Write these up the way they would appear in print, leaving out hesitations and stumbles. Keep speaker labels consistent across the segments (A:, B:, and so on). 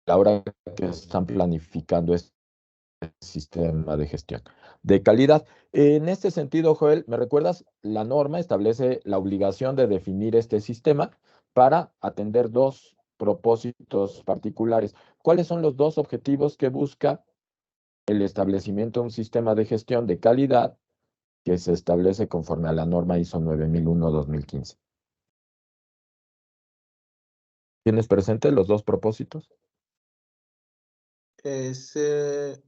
A: la hora que están planificando este sistema de gestión de calidad. En este sentido, Joel, ¿me recuerdas? La norma establece la obligación de definir este sistema para atender dos propósitos particulares. ¿Cuáles son los dos objetivos que busca el establecimiento de un sistema de gestión de calidad que se establece conforme a la norma ISO 9001-2015? ¿Tienes presente los dos propósitos?
B: Ese,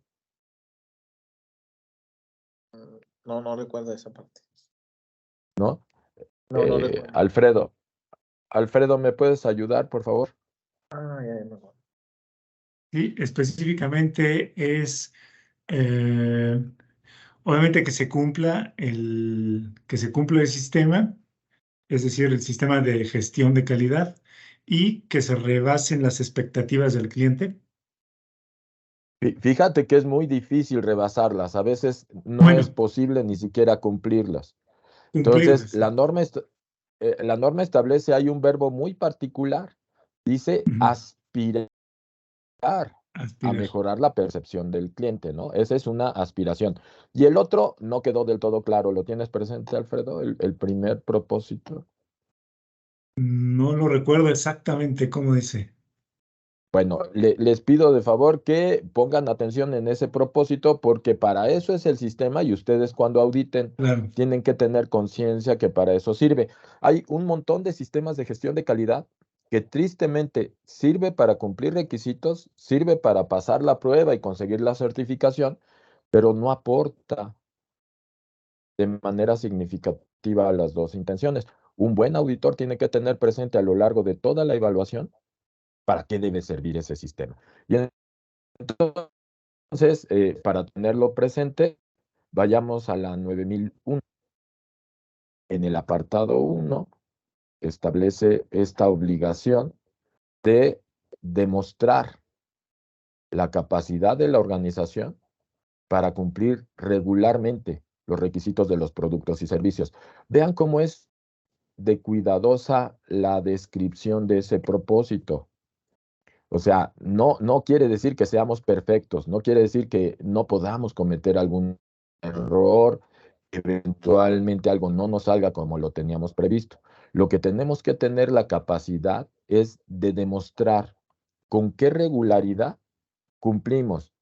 B: no recuerdo esa parte.
A: ¿No?
B: No recuerdo.
A: Alfredo, ¿me puedes ayudar, por favor?
B: Ya me acuerdo.
C: Sí, específicamente es obviamente que se cumpla el sistema, es decir, el sistema de gestión de calidad, y que se rebasen las expectativas del cliente.
A: Fíjate que es muy difícil rebasarlas, a veces no es
C: Bueno,
A: posible ni siquiera cumplirlas. Entonces,
C: cumplirlas.
A: la norma establece, hay un verbo muy particular, dice
C: Ujú.
A: aspirar a
C: Aspirar.
A: mejorar la percepción del cliente, ¿no? Esa es una aspiración. Y el otro no quedó del todo claro, ¿lo tienes presente, Alfredo? El primer propósito.
C: No lo recuerdo exactamente cómo dice.
A: Bueno, les pido de favor que pongan atención en ese propósito porque para eso es el sistema y ustedes cuando auditen
C: Claro.
A: tienen que tener conciencia que para eso sirve. Hay un montón de sistemas de gestión de calidad que tristemente sirve para cumplir requisitos, sirve para pasar la prueba y conseguir la certificación, pero no aporta de manera significativa a las dos intenciones. Un buen auditor tiene que tener presente a lo largo de toda la evaluación para qué debe servir ese sistema. Y entonces, para tenerlo presente, vayamos a la 9001. En el apartado 1 establece esta obligación de demostrar la capacidad de la organización para cumplir regularmente los requisitos de los productos y servicios. Vean cómo es de cuidadosa la descripción de ese propósito. O sea, no quiere decir que seamos perfectos, no quiere decir que no podamos cometer algún error, eventualmente algo no nos salga como lo teníamos previsto. Lo que tenemos que tener la capacidad es de demostrar con qué regularidad cumplimos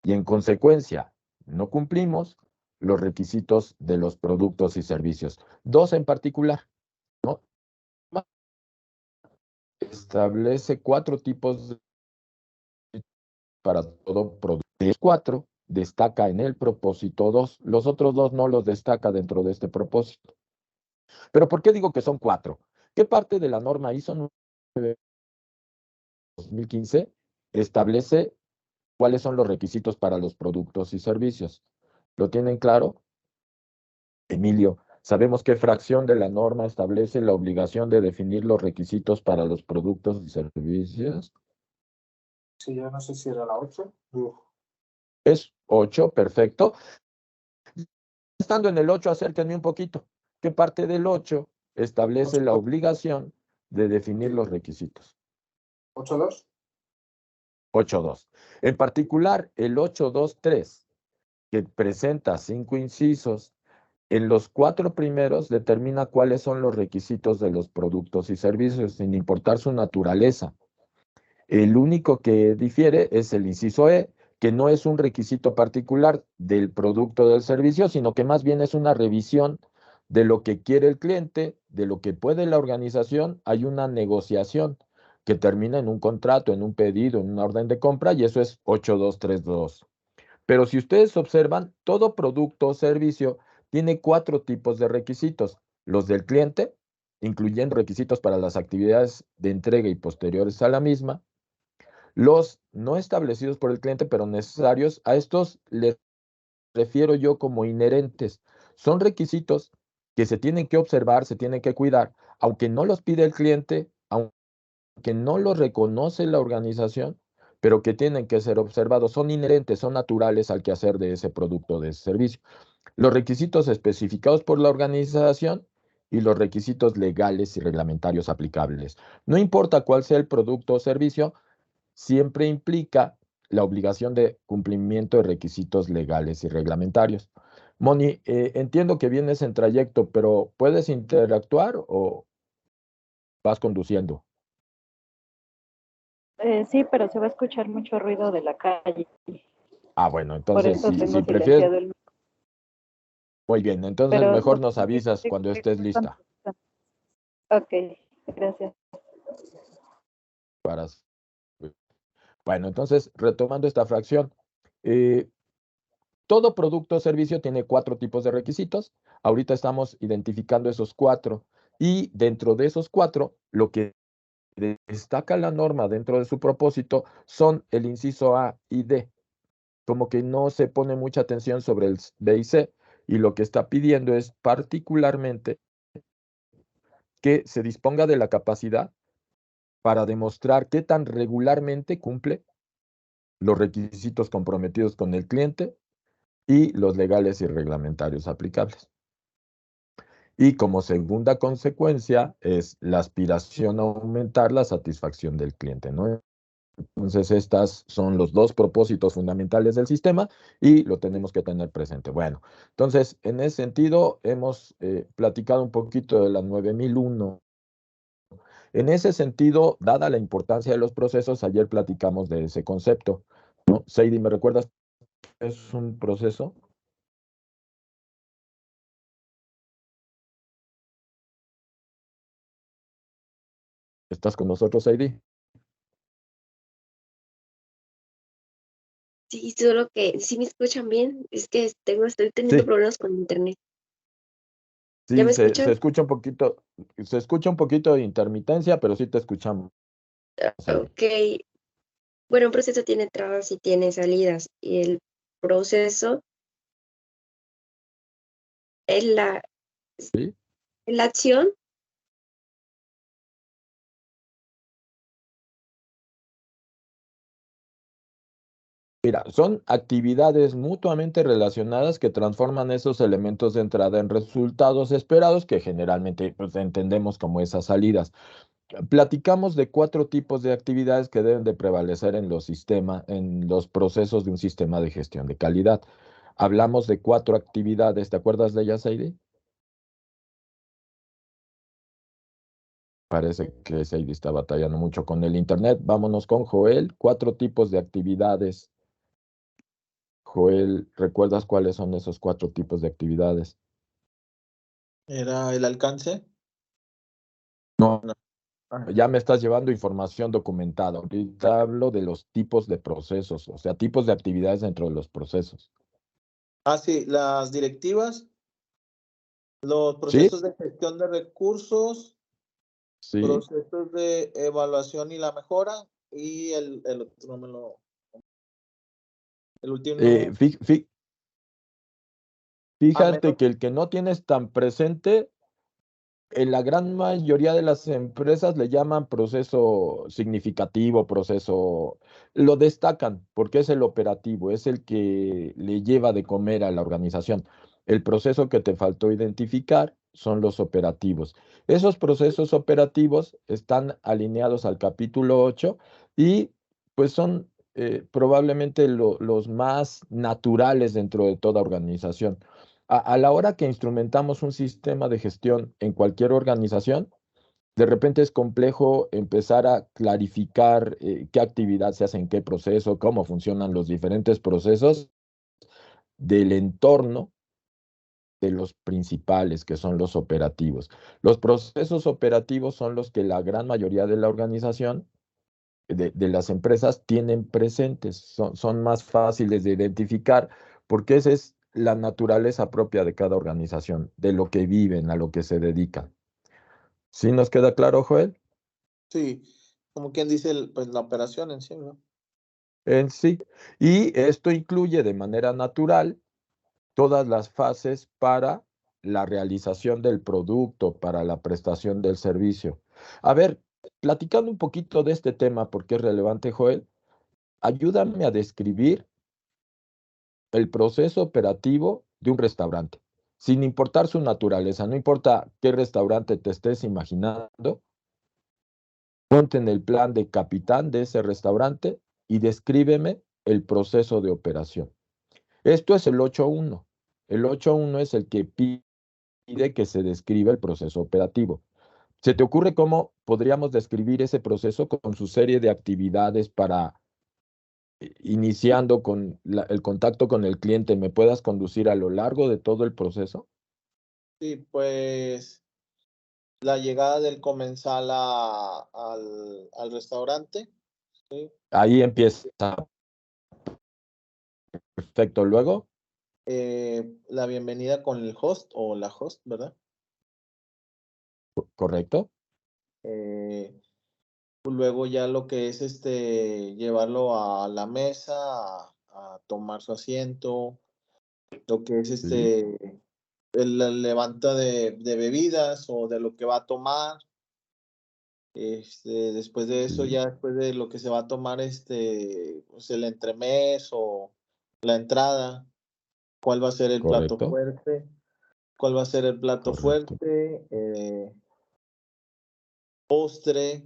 A: y en consecuencia no cumplimos los requisitos de los productos y servicios. Dos en particular, ¿no? Establece 4 tipos para todo producto. De los 4, destaca en el propósito 2. Los otros 2 no los destaca dentro de este propósito. Pero ¿por qué digo que son 4? ¿Qué parte de la norma ISO 2015 establece cuáles son los requisitos para los productos y servicios? ¿Lo tienen claro? Emilio, ¿sabemos qué fracción de la norma establece la obligación de definir los requisitos para los productos y servicios?
B: Sí, yo no sé si era la 8.
A: Es 8, perfecto. Estando en el 8, acérquenme un poquito. ¿Qué parte del 8 establece la obligación de definir los requisitos?
B: 8.2.
A: 8.2. En particular, el 8.2.3, que presenta 5 incisos, en los 4 primeros determina cuáles son los requisitos de los productos y servicios, sin importar su naturaleza. El único que difiere es el inciso E, que no es un requisito particular del producto o del servicio, sino que más bien es una revisión de lo que quiere el cliente, de lo que puede la organización. Hay una negociación que termina en un contrato, en un pedido, en una orden de compra, y eso es 8232. Pero si ustedes observan, todo producto o servicio tiene 4 tipos de requisitos. Los del cliente, incluyendo requisitos para las actividades de entrega y posteriores a la misma. Los no establecidos por el cliente, pero necesarios, a estos les refiero yo como inherentes. Son requisitos que se tienen que observar, se tienen que cuidar, aunque no los pide el cliente, aunque no los reconoce la organización, pero que tienen que ser observados. Son inherentes, son naturales al quehacer de ese producto o de ese servicio. Los requisitos especificados por la organización y los requisitos legales y reglamentarios aplicables. No importa cuál sea el producto o servicio, siempre implica la obligación de cumplimiento de requisitos legales y reglamentarios. Moni, entiendo que vienes en trayecto, pero ¿puedes interactuar o vas conduciendo?
D: Sí, pero se va a escuchar mucho ruido de la calle.
A: Ah, bueno,
D: Por
A: entonces
D: eso
A: si
D: tengo
A: prefieres,
D: silenciado el...
A: muy bien, entonces
D: Pero
A: mejor
D: no
A: nos
D: sé
A: avisas
D: qué
A: cuando estés lista.
D: Ok, gracias.
A: Para... Bueno, entonces, retomando esta fracción, eh, todo producto o servicio tiene 4 tipos de requisitos. Ahorita estamos identificando esos 4 y dentro de esos 4, lo que destaca la norma dentro de su propósito son el inciso A y D. Como que no se pone mucha atención sobre el B y C y lo que está pidiendo es particularmente que se disponga de la capacidad para demostrar qué tan regularmente cumple los requisitos comprometidos con el cliente y los legales y reglamentarios aplicables. Y como segunda consecuencia es la aspiración a aumentar la satisfacción del cliente, ¿no? Entonces, estas son los 2 propósitos fundamentales del sistema y lo tenemos que tener presente. Bueno, entonces, en ese sentido, hemos platicado un poquito de la 9001. En ese sentido, dada la importancia de los procesos, ayer platicamos de ese concepto, ¿no? Seidi, ¿me recuerdas qué es un proceso? ¿Estás con nosotros, Heidi?
E: Sí, solo que sí me escuchan bien. Es que estoy teniendo
A: Sí,
E: problemas con internet. ¿Ya
A: sí,
E: me
A: se
E: escuchan?
A: escucha un poquito de intermitencia, pero sí te escuchamos, Heidi.
E: Ok. Bueno, un proceso tiene entradas y tiene salidas. Y el proceso es
A: ¿Sí?
E: es la acción.
A: Mira, son actividades mutuamente relacionadas que transforman esos elementos de entrada en resultados esperados que generalmente pues, entendemos como esas salidas. Platicamos de 4 tipos de actividades que deben de prevalecer en los sistemas, en los procesos de un sistema de gestión de calidad. Hablamos de 4 actividades, ¿te acuerdas de ellas, Heidi? Parece que Heidi está batallando mucho con el internet. Vámonos con Joel, 4 tipos de actividades. Joel, ¿recuerdas cuáles son esos 4 tipos de actividades?
B: Era el alcance.
A: No,
B: No. Ah,
A: ya me estás llevando información documentada. Ahorita hablo de los tipos de procesos, o sea, tipos de actividades dentro de los procesos.
B: sí, las directivas, los
A: ¿Sí?
B: procesos de gestión de recursos,
A: Sí.
B: procesos de evaluación y la mejora, y el otro no me lo. El
A: Eh,
B: último.
A: fí- fí- fíjate
B: Menos.
A: que el que no tienes tan presente, en la gran mayoría de las empresas le llaman proceso significativo, proceso, lo destacan porque es el operativo, es el que le lleva de comer a la organización. El proceso que te faltó identificar son los operativos. Esos procesos operativos están alineados al capítulo 8 y pues son probablemente los más naturales dentro de toda organización. A la hora que instrumentamos un sistema de gestión en cualquier organización, de repente es complejo empezar a clarificar qué actividad se hace en qué proceso, cómo funcionan los diferentes procesos del entorno de los principales, que son los operativos. Los procesos operativos son los que la gran mayoría de la organización, de las empresas, tienen presentes, son más fáciles de identificar, porque esa es la naturaleza propia de cada organización, de lo que viven, a lo que se dedican. ¿Sí nos queda claro, Joel?
B: Sí, como quien dice, pues la operación en sí, ¿no?
A: En sí. Y esto incluye de manera natural todas las fases para la realización del producto, para la prestación del servicio. A ver, platicando un poquito de este tema, porque es relevante, Joel, ayúdame a describir el proceso operativo de un restaurante, sin importar su naturaleza, no importa qué restaurante te estés imaginando, Ponte en el plan de capitán de ese restaurante y descríbeme el proceso de operación. Esto es el 8.1. El 8.1 es el que pide que se describa el proceso operativo. ¿Se te ocurre cómo podríamos describir ese proceso con su serie de actividades para, iniciando con el contacto con el cliente, me puedas conducir a lo largo de todo el proceso?
B: Sí, pues la llegada del comensal al restaurante, ¿sí?
A: Ahí empieza. Perfecto. Luego,
B: La bienvenida con el host o la host, ¿verdad?
A: correcto.
B: Luego ya lo que es llevarlo a la mesa, a tomar su asiento, lo que es
A: Sí,
B: la levanta de bebidas o de lo que va a tomar. Después de eso,
A: sí,
B: ya después de lo que se va a tomar, pues el entremés o la entrada, cuál va a ser el plato
A: correcto,
B: fuerte, cuál va a ser el plato
A: correcto.
B: fuerte, postre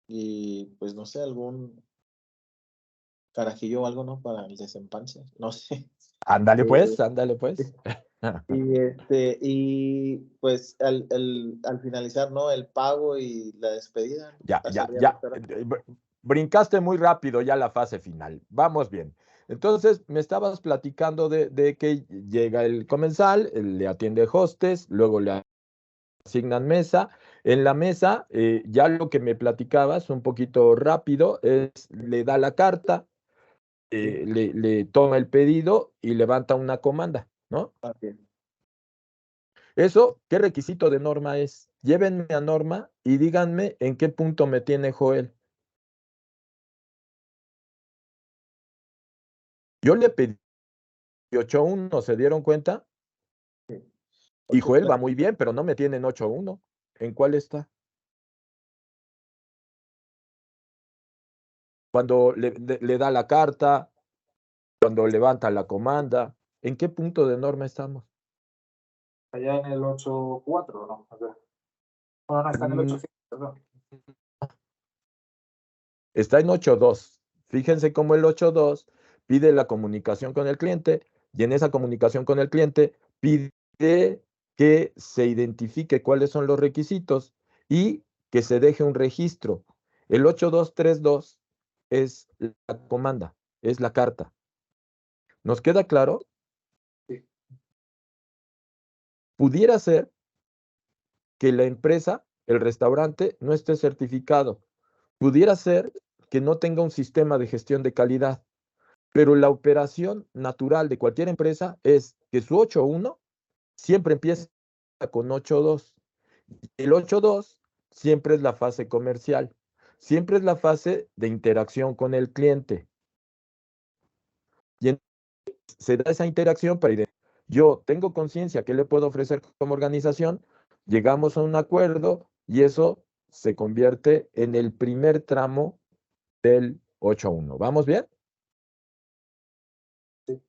B: y pues no sé, algún carajillo o algo, ¿no? Para el desempance, no sé.
A: Ándale
B: Eh,
A: pues, ándale pues.
B: y pues al finalizar, ¿no? El pago y la despedida, ¿no?
A: Ya,
B: La
A: ya,
B: salida del
A: ya.
B: restaurante.
A: Brincaste muy rápido ya la fase final. Vamos bien. Entonces, me estabas platicando de que llega el comensal, le atiende hostes, luego le asignan mesa. En la mesa, ya lo que me platicabas un poquito rápido es, le da la carta, le toma el pedido y levanta una comanda, ¿no?
B: Así es.
A: Eso, ¿qué requisito de norma es? Llévenme a norma y díganme en qué punto me tiene Joel. Yo le pedí 8.1, ¿se dieron cuenta?
B: Sí.
A: Y
B: Ocho,
A: Joel
B: tres.
A: va muy bien, pero no me tiene en 8.1. ¿En cuál está? Cuando le da la carta, cuando levanta la comanda, ¿en qué punto de norma estamos?
F: Allá en el 8.4, ¿no? O sea, bueno, no, está en el
A: Mm,
F: 8.5, perdón.
A: Está en 8.2. Fíjense cómo el 8.2 pide la comunicación con el cliente y en esa comunicación con el cliente pide que se identifique cuáles son los requisitos y que se deje un registro. El 8.2.3.2 es la comanda, es la carta. ¿Nos queda claro?
F: Sí.
A: Pudiera ser que la empresa, el restaurante, no esté certificado. Pudiera ser que no tenga un sistema de gestión de calidad. Pero la operación natural de cualquier empresa es que su 8.1 siempre empieza con 8.2. El 8.2 siempre es la fase comercial, siempre es la fase de interacción con el cliente. Y se da esa interacción para identificar, yo tengo conciencia que le puedo ofrecer como organización, llegamos a un acuerdo y eso se convierte en el primer tramo del 8.1. ¿Vamos bien?
F: Sí.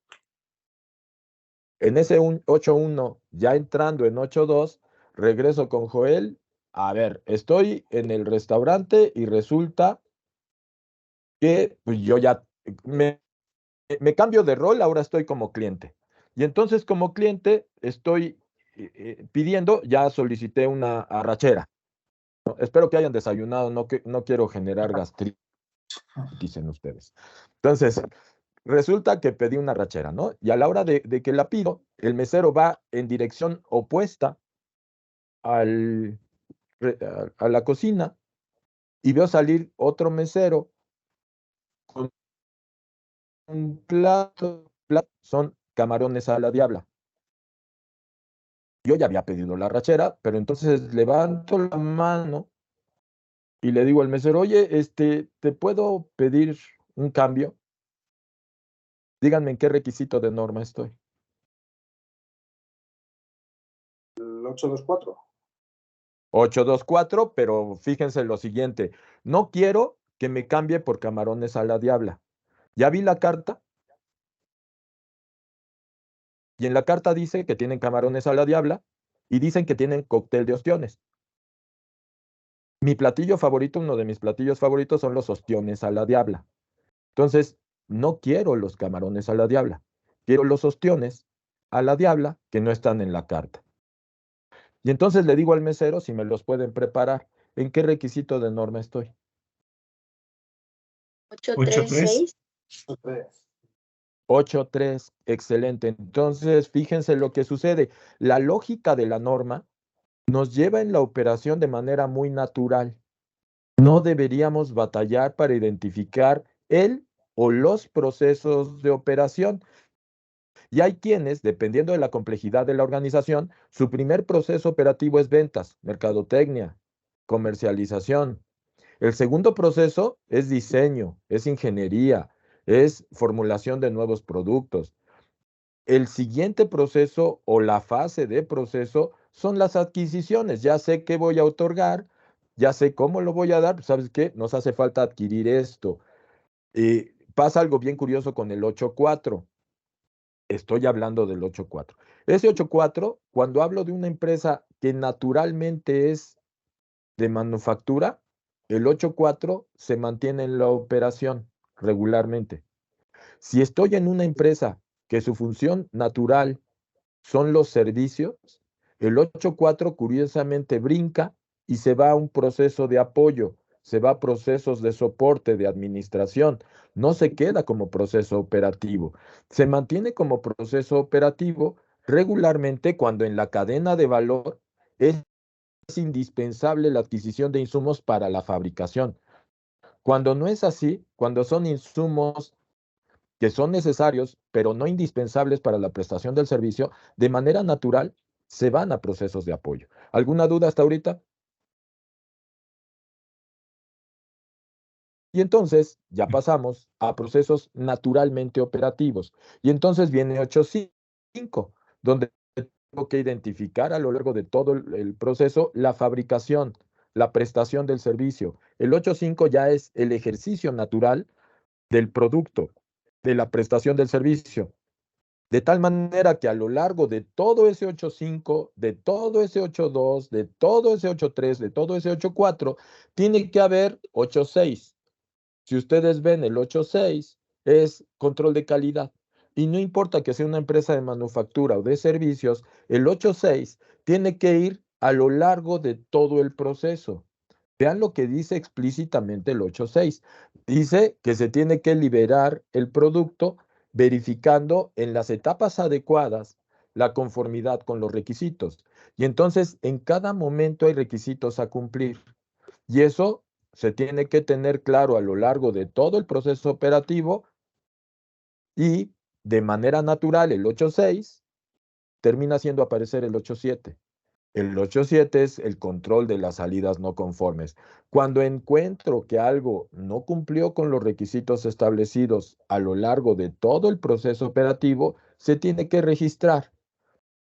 A: En ese 8.1, ya entrando en 8.2, regreso con Joel. A ver, estoy en el restaurante y resulta que pues, yo ya me cambio de rol, ahora estoy como cliente. Y entonces como cliente estoy pidiendo, ya solicité una arrachera, ¿no? Espero que hayan desayunado, no quiero generar gastritis en ustedes. Entonces, resulta que pedí una arrachera, ¿no? Y a la hora de que la pido, el mesero va en dirección opuesta al, a la cocina y veo salir otro mesero con un plato, son camarones a la diabla. Yo ya había pedido la arrachera, pero entonces levanto la mano y le digo al mesero, oye, ¿te puedo pedir un cambio? Díganme en qué requisito de norma estoy.
F: El 8.2.4.
A: 8.2.4, pero fíjense lo siguiente, no quiero que me cambie por camarones a la diabla. Ya vi la carta y en la carta dice que tienen camarones a la diabla y dicen que tienen cóctel de ostiones. Mi platillo favorito, uno de mis platillos favoritos son los ostiones a la diabla. Entonces, no quiero los camarones a la diabla. Quiero los ostiones a la diabla que no están en la carta. Y entonces le digo al mesero si me los pueden preparar. ¿En qué requisito de norma estoy?
E: 836.
A: 8.3, excelente. Entonces, fíjense lo que sucede. La lógica de la norma nos lleva en la operación de manera muy natural. No deberíamos batallar para identificar el o los procesos de operación. Y hay quienes, dependiendo de la complejidad de la organización, su primer proceso operativo es ventas, mercadotecnia, comercialización. El segundo proceso es diseño, es ingeniería, es formulación de nuevos productos. El siguiente proceso o la fase de proceso son las adquisiciones. Ya sé qué voy a otorgar, ya sé cómo lo voy a dar. Pues, ¿sabes qué? Nos hace falta adquirir esto. Pasa algo bien curioso con el 8.4. Estoy hablando del 8.4. Ese 8.4, cuando hablo de una empresa que naturalmente es de manufactura, el 8.4 se mantiene en la operación regularmente. Si estoy en una empresa que su función natural son los servicios, el 8.4 curiosamente brinca y se va a un proceso de apoyo, se va a procesos de soporte, de administración, no se queda como proceso operativo, se mantiene como proceso operativo regularmente cuando en la cadena de valor es indispensable la adquisición de insumos para la fabricación. Cuando no es así, cuando son insumos que son necesarios, pero no indispensables para la prestación del servicio, de manera natural se van a procesos de apoyo. ¿Alguna duda hasta ahorita? Y entonces ya pasamos a procesos naturalmente operativos. Y entonces viene 8.5, donde tengo que identificar a lo largo de todo el proceso la fabricación, la prestación del servicio. El 8.5 ya es el ejercicio natural del producto, de la prestación del servicio. De tal manera que a lo largo de todo ese 8.5, de todo ese 8.2, de todo ese 8.3, de todo ese 8.4, tiene que haber 8.6. Si ustedes ven el 8.6, es control de calidad. Y no importa que sea una empresa de manufactura o de servicios, el 8.6 tiene que ir a lo largo de todo el proceso. Vean lo que dice explícitamente el 8.6. Dice que se tiene que liberar el producto verificando en las etapas adecuadas la conformidad con los requisitos. Y entonces en cada momento hay requisitos a cumplir. Y eso se tiene que tener claro a lo largo de todo el proceso operativo y de manera natural el 8.6 termina haciendo aparecer el 8.7. El 8.7 es el control de las salidas no conformes. Cuando encuentro que algo no cumplió con los requisitos establecidos a lo largo de todo el proceso operativo, se tiene que registrar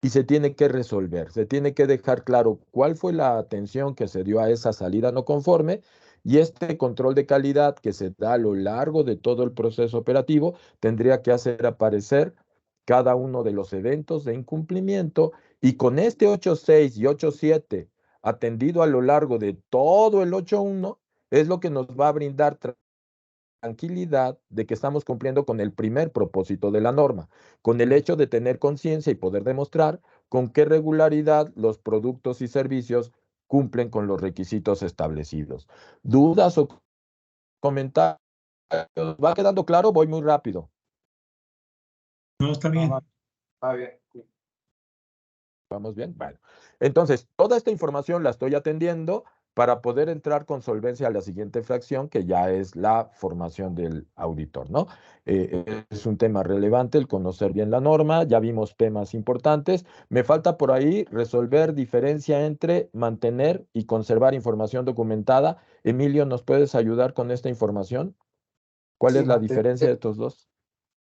A: y se tiene que resolver. Se tiene que dejar claro cuál fue la atención que se dio a esa salida no conforme y este control de calidad que se da a lo largo de todo el proceso operativo tendría que hacer aparecer cada uno de los eventos de incumplimiento y con este 8.6 y 8.7 atendido a lo largo de todo el 8.1 es lo que nos va a brindar tranquilidad de que estamos cumpliendo con el primer propósito de la norma, con el hecho de tener conciencia y poder demostrar con qué regularidad los productos y servicios cumplen con los requisitos establecidos. ¿Dudas o comentarios? ¿Va quedando claro? Voy muy rápido.
C: No, está bien.
F: Está bien.
A: ¿Vamos bien? Bueno, entonces, toda esta información la estoy atendiendo para poder entrar con solvencia a la siguiente fracción, que ya es la formación del auditor, ¿no? Es un tema relevante el conocer bien la norma, ya vimos temas importantes. Me falta por ahí resolver diferencia entre mantener y conservar información documentada. Emilio, ¿nos puedes ayudar con esta información? ¿Cuál
F: Sí,
A: es la diferencia de estos dos?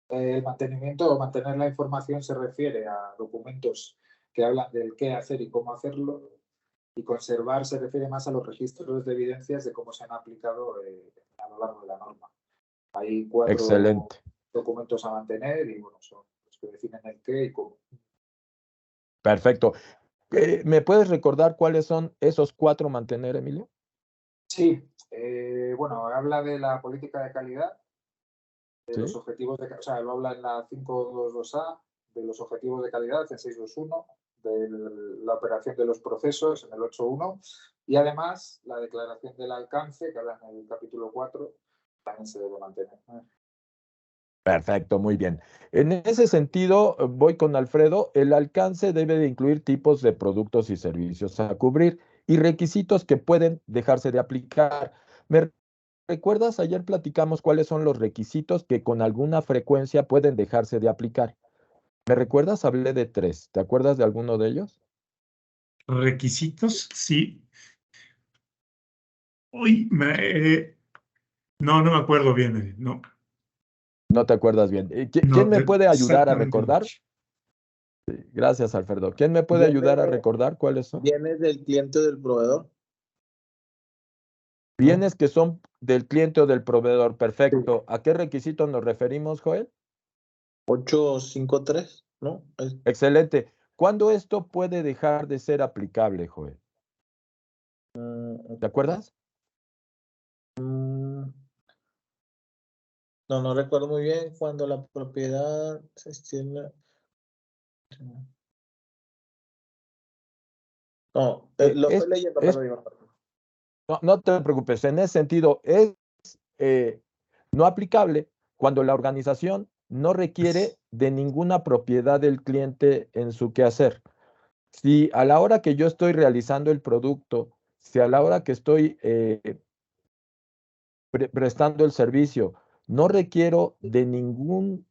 F: El mantenimiento o mantener la información se refiere a documentos que hablan del qué hacer y cómo hacerlo, y conservar se refiere más a los registros de evidencias de cómo se han aplicado a lo largo de la norma. Hay 4
A: Excelente.
F: documentos a mantener y bueno, son los que definen el qué y cómo.
A: Perfecto. ¿Me puedes recordar cuáles son esos 4 mantener, Emilio?
F: Sí, bueno, habla de la política de calidad, de
A: ¿Sí?
F: los objetivos de, o sea, lo habla en la 522A, de los objetivos de calidad en 621, de la operación de los procesos en el 81 y además la declaración del alcance que habla en el capítulo 4 también se debe mantener.
A: Perfecto, muy bien. En ese sentido, voy con Alfredo. El alcance debe de incluir tipos de productos y servicios a cubrir y requisitos que pueden dejarse de aplicar. ¿Me recuerdas? Ayer platicamos cuáles son los requisitos que con alguna frecuencia pueden dejarse de aplicar. ¿Me recuerdas? Hablé de 3. ¿Te acuerdas de alguno de ellos?
C: Requisitos, sí. Uy, no me acuerdo bien. No,
A: No te acuerdas bien.
C: no,
A: ¿Quién me puede ayudar a
C: exactamente no.
A: recordar? Sí, gracias, Alfredo. ¿Quién me puede
B: Viene,
A: ayudar a recordar cuáles son?
B: viene del cliente o del proveedor, ¿no?
A: Bienes que son del cliente o del proveedor.
B: Sí.
A: Perfecto. ¿A qué requisito nos referimos, Joel?
B: 853, ¿no?
A: Excelente. ¿Cuándo esto puede dejar de ser aplicable, Joel? ¿Te acuerdas?
B: No recuerdo muy bien cuando la propiedad se extiende. No, lo estoy leyendo, pero digo.
A: No te preocupes. En ese sentido, es no aplicable cuando la organización no requiere de ninguna propiedad del cliente en su quehacer. Si a la hora que yo estoy realizando el producto, si a la hora que estoy prestando el servicio, no requiero de ninguna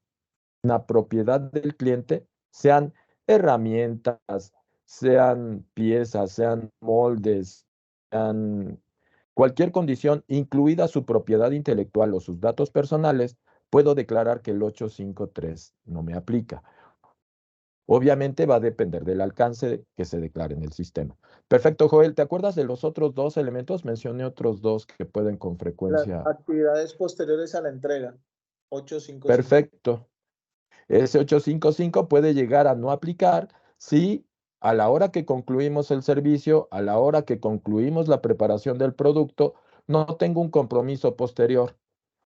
A: propiedad del cliente, sean herramientas, sean piezas, sean moldes, sean cualquier condición, incluida su propiedad intelectual o sus datos personales, puedo declarar que el 853 no me aplica. Obviamente va a depender del alcance que se declare en el sistema. Perfecto, Joel. ¿Te acuerdas de los otros 2 elementos? Mencioné otros 2 que pueden con
B: Las
A: frecuencia.
B: actividades posteriores a la entrega. 855.
A: Perfecto. Ese 855 puede llegar a no aplicar si a la hora que concluimos el servicio, a la hora que concluimos la preparación del producto, no tengo un compromiso posterior,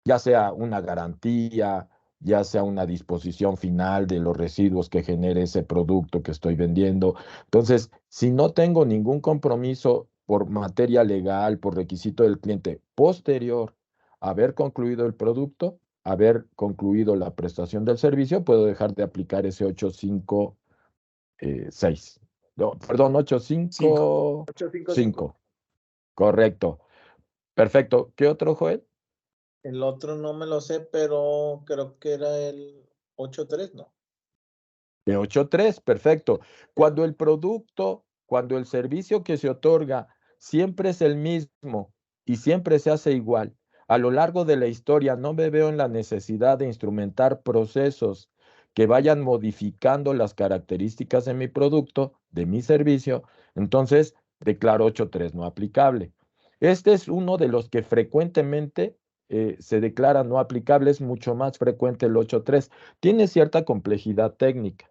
A: ya sea una garantía, ya sea una disposición final de los residuos que genere ese producto que estoy vendiendo. Entonces, si no tengo ningún compromiso por materia legal, por requisito del cliente posterior a haber concluido el producto, haber concluido la prestación del servicio, puedo dejar de aplicar ese 856. No, perdón,
C: 5.
B: 855.
A: 855. Correcto. Perfecto. ¿Qué otro, Joel?
B: El otro no me lo sé, pero creo que era el 83, ¿no?
A: De 8.3, perfecto. Cuando el producto, cuando el servicio que se otorga siempre es el mismo y siempre se hace igual, a lo largo de la historia no me veo en la necesidad de instrumentar procesos que vayan modificando las características de mi producto, de mi servicio, entonces declaro 8.3 no aplicable. Este es uno de los que frecuentemente se declara no aplicable, es mucho más frecuente el 8.3. Tiene cierta complejidad técnica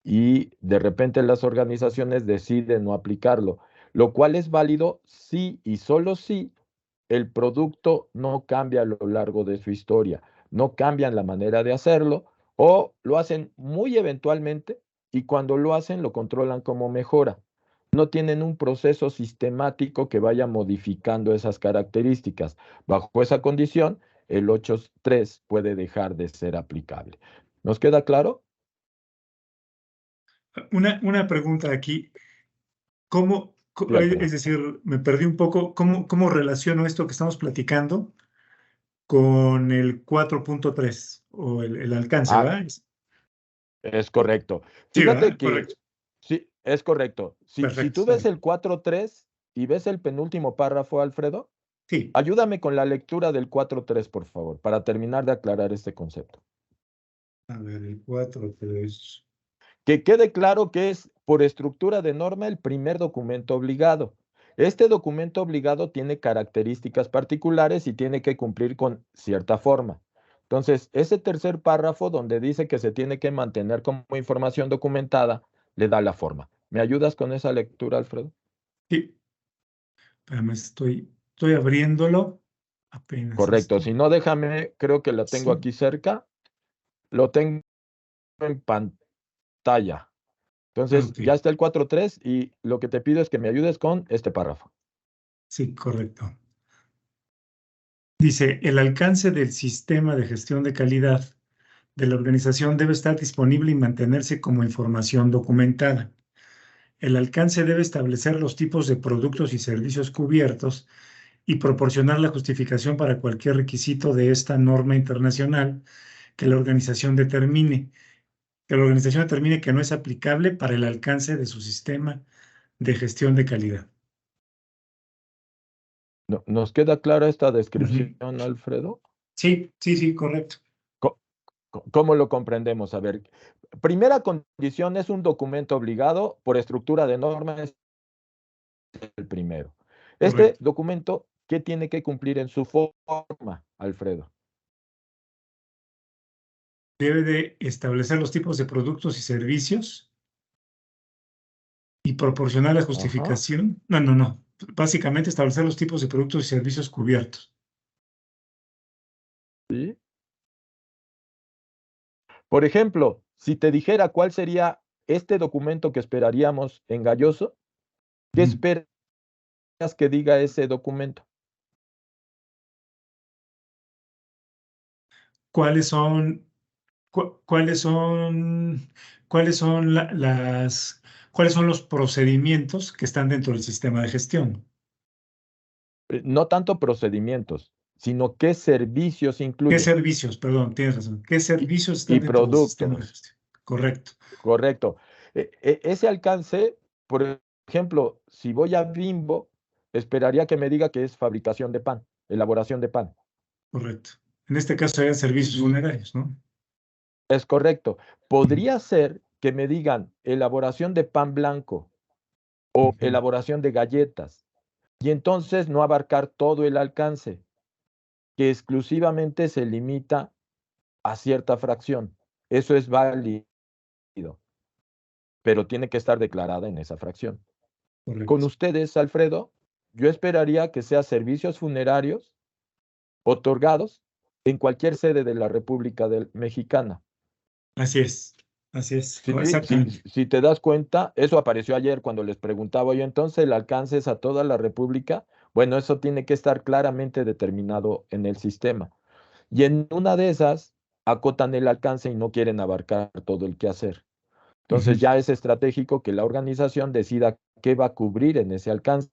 A: y de repente las organizaciones deciden no aplicarlo, lo cual es válido si y solo si el producto no cambia a lo largo de su historia, no cambian la manera de hacerlo o lo hacen muy eventualmente y cuando lo hacen lo controlan como mejora. No tienen un proceso sistemático que vaya modificando esas características. Bajo esa condición, el 8.3 puede dejar de ser aplicable. ¿Nos queda claro?
C: Una pregunta aquí.
A: Sí, Alfredo.
C: Es decir, me perdí un poco, ¿cómo relaciono esto que estamos platicando con el 4.3 o el alcance,
A: Ah,
C: ¿verdad?
A: es correcto.
C: Sí,
A: Fíjate
C: ¿verdad?
A: que
C: Correcto.
A: sí, es correcto. Si
C: Perfecto,
A: tú
C: está
A: ves
C: bien.
A: el 4.3 y ves el penúltimo párrafo, Alfredo,
C: Sí,
A: ayúdame con la lectura del 4.3, por favor, para terminar de aclarar este concepto.
C: a ver, el 4.3.
A: Que quede claro que es por estructura de norma el primer documento obligado. Este documento obligado tiene características particulares y tiene que cumplir con cierta forma. Entonces, ese tercer párrafo donde dice que se tiene que mantener como información documentada, le da la forma. ¿Me ayudas con esa lectura, Alfredo?
C: Sí, espérame, estoy Estoy abriéndolo apenas.
A: Correcto. Si no, déjame, creo que la tengo
C: Sí.
A: aquí cerca. Lo tengo en pantalla. Entonces,
C: Ok.
A: ya está el 4.3 y lo que te pido es que me ayudes con este párrafo.
C: Sí, correcto. Dice, el alcance del sistema de gestión de calidad de la organización debe estar disponible y mantenerse como información documentada. El alcance debe establecer los tipos de productos y servicios cubiertos y proporcionar la justificación para cualquier requisito de esta norma internacional que la organización determine, que no es aplicable para el alcance de su sistema de gestión de calidad.
A: ¿Nos queda clara esta
C: Ujú.
A: descripción, Alfredo?
C: Sí, correcto.
A: ¿Cómo lo comprendemos? A ver, primera condición es un documento obligado por estructura de normas, el primero. Este
C: Correcto.
A: documento, ¿qué tiene que cumplir en su forma, Alfredo?
C: Debe de establecer los tipos de productos y servicios y proporcionar la
A: Ajá.
C: justificación. No. Básicamente establecer los tipos de productos y servicios cubiertos.
A: ¿Sí? Por ejemplo, si te dijera cuál sería este documento que esperaríamos en Galloso, ¿qué
C: Ujú.
A: esperas que diga ese documento?
C: ¿Cuáles son, cuáles son, cuáles son los procedimientos que están dentro del sistema de gestión?
A: No tanto procedimientos, sino qué servicios
C: ¿Qué
A: incluye
C: servicios? Perdón, tienes razón. ¿Qué servicios
A: y
C: están dentro del sistema de
A: productos.
C: gestión? Correcto,
A: Correcto. Ese alcance, por ejemplo, si voy a Bimbo, esperaría que me diga que es fabricación de pan, elaboración de pan.
C: correcto. En este caso serían servicios
A: Y
C: funerarios, ¿no?
A: es correcto.
C: Ujú,
A: Podría ser que me digan elaboración de pan blanco o
C: ujú.
A: elaboración de galletas, y entonces no abarcar todo el alcance, que exclusivamente se limita a cierta fracción. Eso es válido, pero tiene que estar declarada en esa fracción. Con
C: Correcto.
A: ustedes, Alfredo, yo esperaría que sea servicios funerarios otorgados en cualquier sede de la Mexicana.
C: Así es,
A: Sí,
C: exactamente.
A: si te das cuenta, eso apareció ayer cuando les preguntaba yo, entonces el alcance es a toda la República. Bueno, eso tiene que estar claramente determinado en el sistema. Y en una de esas, acotan el alcance y no quieren abarcar todo el quehacer.
C: Ujú.
A: Entonces ya es estratégico que la organización decida qué va a cubrir en ese alcance.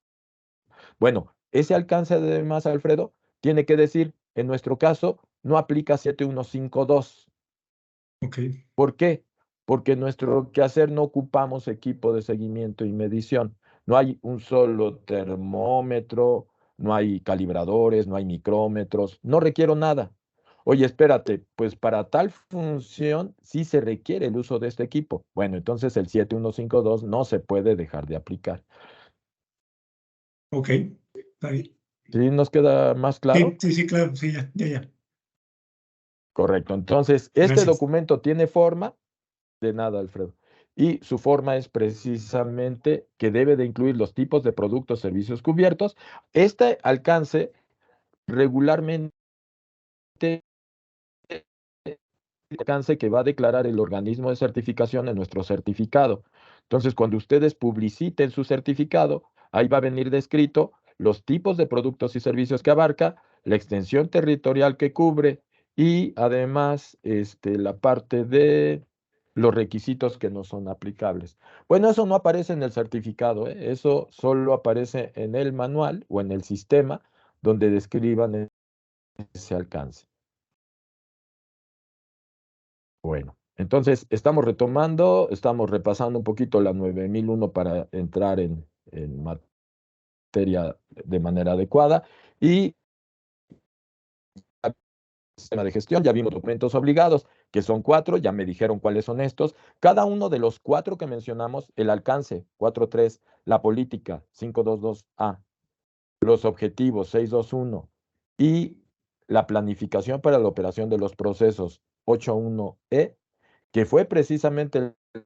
A: Bueno, ese alcance además, Alfredo, tiene que decir, en nuestro caso, no aplica 7152.
C: Ok,
A: ¿Por qué? Porque en nuestro quehacer no ocupamos equipo de seguimiento y medición. No hay un solo termómetro, no hay calibradores, no hay micrómetros, no requiero nada. Oye, espérate, pues para tal función sí se requiere el uso de este equipo. Bueno, entonces el 7152 no se puede dejar de aplicar.
C: ok, está bien.
A: ¿Sí nos queda más claro?
C: Sí, claro, sí, ya.
A: Correcto. Entonces, este
C: Gracias.
A: documento tiene forma de nada, Alfredo. Y su forma es precisamente que debe de incluir los tipos de productos, servicios cubiertos. Este alcance regularmente el alcance que va a declarar el organismo de certificación en nuestro certificado. Entonces, cuando ustedes publiciten su certificado, ahí va a venir descrito los tipos de productos y servicios que abarca, la extensión territorial que cubre y además la parte de los requisitos que no son aplicables. Bueno, eso no aparece en el certificado, ¿eh? Eso solo aparece en el manual o en el sistema donde describan ese alcance. Bueno, entonces estamos retomando, estamos repasando un poquito la 9001 para entrar en materia de manera adecuada y sistema de gestión, ya vimos documentos obligados, que son 4, ya me dijeron cuáles son estos. Cada uno de los 4 que mencionamos, el alcance 4.3, la política 5.2.2a, los objetivos 6.2.1 y la planificación para la operación de los procesos 8.1e, que fue precisamente el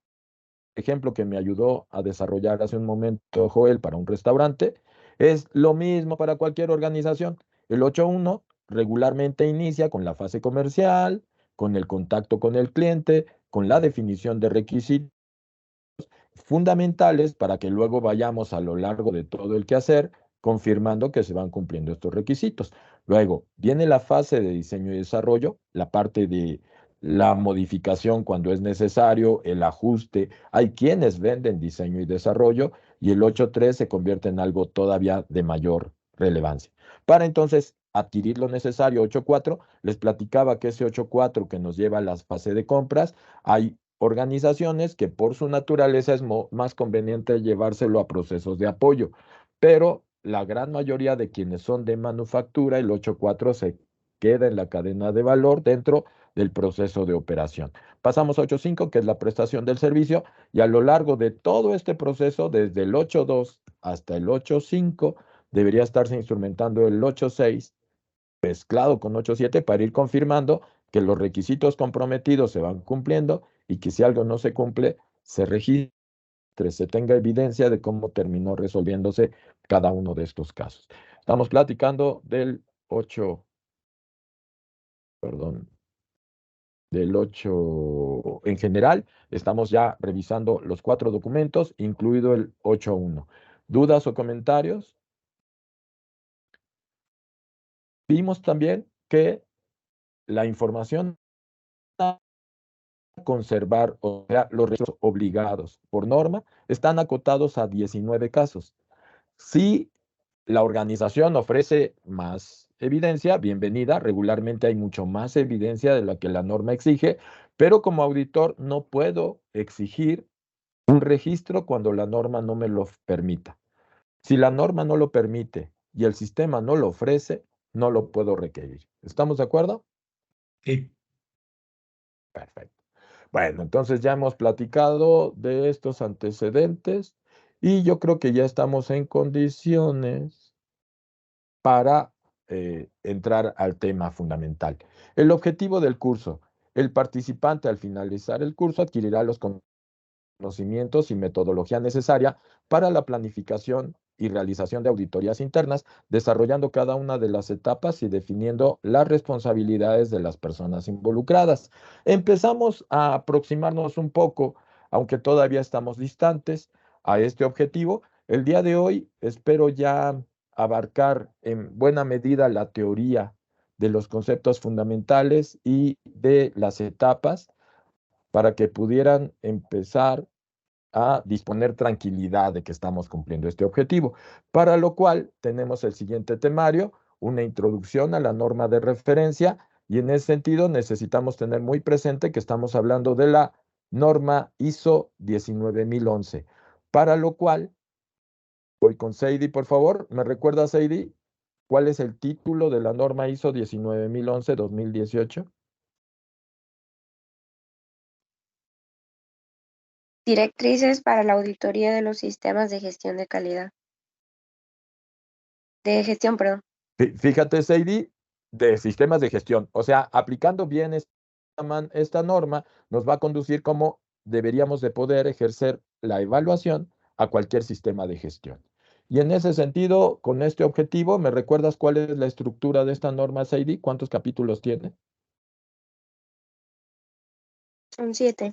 A: ejemplo que me ayudó a desarrollar hace un momento Joel para un restaurante. Es lo mismo para cualquier organización. El 8.1 regularmente inicia con la fase comercial, con el contacto con el cliente, con la definición de requisitos fundamentales para que luego vayamos a lo largo de todo el quehacer confirmando que se van cumpliendo estos requisitos. Luego viene la fase de diseño y desarrollo, la parte de la modificación cuando es necesario, el ajuste. Hay quienes venden diseño y desarrollo y el 8.3 se convierte en algo todavía de mayor relevancia. Para entonces adquirir lo necesario, 8.4, les platicaba que ese 8.4 que nos lleva a la fase de compras, hay organizaciones que por su naturaleza es más conveniente llevárselo a procesos de apoyo, pero la gran mayoría de quienes son de manufactura, el 8.4 se queda en la cadena de valor dentro del proceso de operación. Pasamos a 8.5, que es la prestación del servicio, y a lo largo de todo este proceso, desde el 8.2 hasta el 8.5, debería estarse instrumentando el 8.6 mezclado con 8.7 para ir confirmando que los requisitos comprometidos se van cumpliendo y que si algo no se cumple, se registre, se tenga evidencia de cómo terminó resolviéndose cada uno de estos casos. Estamos platicando del 8, perdón, del 8 en general. Estamos ya revisando los 4 documentos, incluido el 8.1. ¿Dudas o comentarios? Vimos también que la información a conservar, o sea, los registros obligados por norma, están acotados a 19 casos. Si la organización ofrece más evidencia, bienvenida, regularmente hay mucho más evidencia de la que la norma exige, pero como auditor no puedo exigir un registro cuando la norma no me lo permita. Si la norma no lo permite y el sistema no lo ofrece, no lo puedo requerir. ¿Estamos de acuerdo?
C: Sí.
A: Perfecto. Bueno, entonces ya hemos platicado de estos antecedentes y yo creo que ya estamos en condiciones para entrar al tema fundamental. El objetivo del curso. El participante al finalizar el curso adquirirá los conocimientos y metodología necesaria para la planificación y realización de auditorías internas, desarrollando cada una de las etapas y definiendo las responsabilidades de las personas involucradas. Empezamos a aproximarnos un poco, aunque todavía estamos distantes, a este objetivo. El día de hoy espero ya abarcar en buena medida la teoría de los conceptos fundamentales y de las etapas para que pudieran empezar a disponer tranquilidad de que estamos cumpliendo este objetivo, para lo cual tenemos el siguiente temario, una introducción a la norma de referencia, y en ese sentido necesitamos tener muy presente que estamos hablando de la norma ISO 19011, para lo cual voy con Seidi, por favor. ¿Me recuerda, Seidi, cuál es el título de la norma ISO 19011-2018?
E: Directrices para la auditoría de los sistemas de gestión de calidad. De gestión, perdón.
A: Fíjate, Seidi, de sistemas de gestión. O sea, aplicando bien esta norma, nos va a conducir cómo deberíamos de poder ejercer la evaluación a cualquier sistema de gestión. Y en ese sentido, con este objetivo, ¿me recuerdas cuál es la estructura de esta norma, Seidi? ¿Cuántos capítulos tiene?
E: Son 7.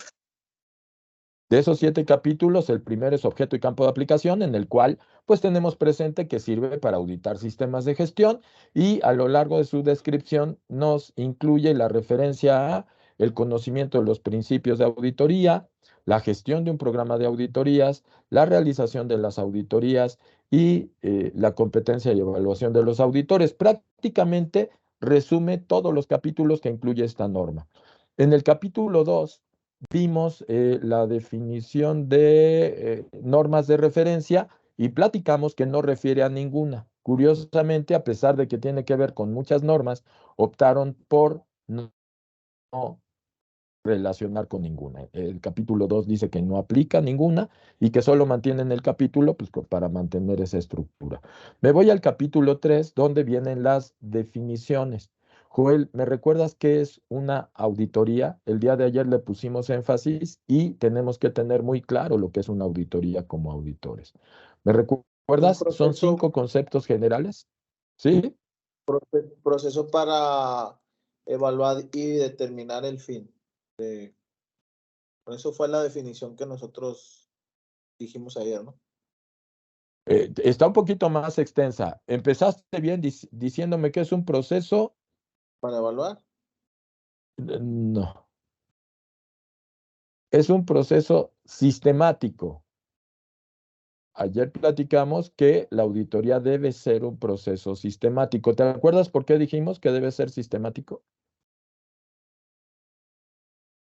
A: De esos 7 capítulos, el primero es objeto y campo de aplicación, en el cual pues tenemos presente que sirve para auditar sistemas de gestión y a lo largo de su descripción nos incluye la referencia a el conocimiento de los principios de auditoría, la gestión de un programa de auditorías, la realización de las auditorías y la competencia y evaluación de los auditores. Prácticamente resume todos los capítulos que incluye esta norma. En el capítulo 2 vimos la definición de normas de referencia y platicamos que no refiere a ninguna. Curiosamente, a pesar de que tiene que ver con muchas normas, optaron por no relacionar con ninguna. El capítulo 2 dice que no aplica ninguna y que solo mantienen el capítulo pues, para mantener esa estructura. Me voy al capítulo 3, donde vienen las definiciones. Joel, ¿me recuerdas qué es una auditoría? El día de ayer le pusimos énfasis y tenemos que tener muy claro lo que es una auditoría como auditores. ¿Me recuerdas ¿Recuerdas?
B: Un
A: Son
B: proceso-
A: 5 conceptos generales. ¿Sí?
B: Proceso para evaluar y determinar el fin. Eso fue la definición que nosotros dijimos ayer, ¿no?
A: Está un poquito más extensa. Empezaste bien diciéndome que es un proceso.
B: Para evaluar.
A: No. Es un proceso sistemático. Ayer platicamos que la auditoría debe ser un proceso sistemático. ¿Te acuerdas por qué dijimos que debe ser sistemático?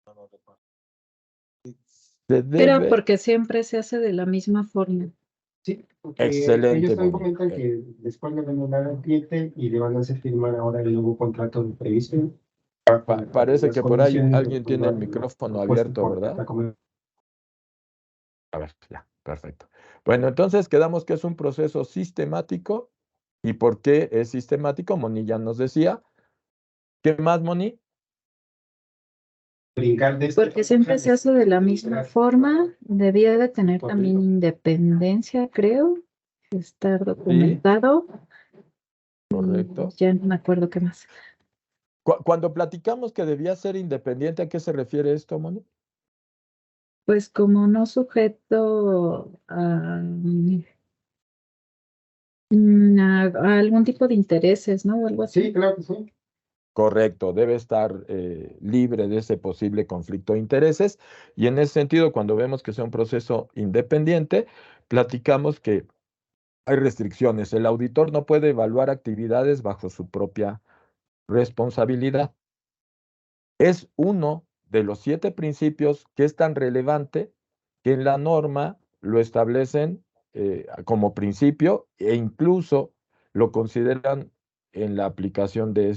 B: No, no recuerdo.
A: Se
G: Era
A: debe.
G: porque siempre se hace de la misma forma.
H: Sí, porque
A: Excelente,
H: ellos también
A: Moni.
H: comentan que después de renovar al cliente y le van a hacer firmar ahora el nuevo contrato de previsión.
A: Parece
H: Las
A: que por ahí
H: condiciones
A: alguien tiene el
H: de
A: micrófono
H: propuesta
A: abierto,
H: por
A: ¿verdad?
H: la comunidad.
A: A ver, ya, perfecto. Bueno, entonces quedamos que es un proceso sistemático. ¿Y por qué es sistemático? Moni ya nos decía. ¿Qué más, Moni?
H: Brincar de este
G: Porque siempre se hace de la misma forma. Debía de tener
H: Porque-
G: también independencia, creo. Estar documentado.
A: Correcto.
G: Ya no me acuerdo qué más.
A: Cuando platicamos que debía ser independiente, ¿a qué se refiere esto, Moni?
G: Pues como no sujeto a algún tipo de intereses, ¿no? O algo así.
H: Sí, claro que sí.
A: Correcto, debe estar libre de ese posible conflicto de intereses. Y en ese sentido, cuando vemos que sea un proceso independiente, platicamos que hay restricciones. El auditor no puede evaluar actividades bajo su propia responsabilidad. Es uno de los 7 principios que es tan relevante que en la norma lo establecen como principio e incluso lo consideran en la aplicación de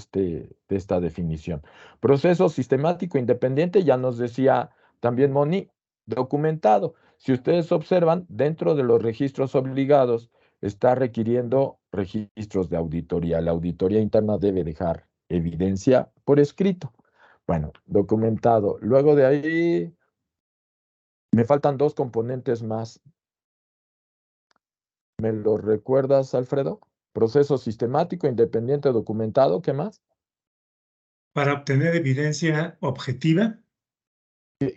A: esta definición. Proceso sistemático independiente, ya nos decía también Moni, documentado. Si ustedes observan, dentro de los registros obligados está requiriendo registros de auditoría. La auditoría interna debe dejar evidencia por escrito. Bueno, documentado. Luego de ahí me faltan 2 componentes más. ¿Me lo recuerdas, Alfredo? Proceso sistemático, independiente, documentado. ¿Qué más?
C: Para obtener evidencia objetiva,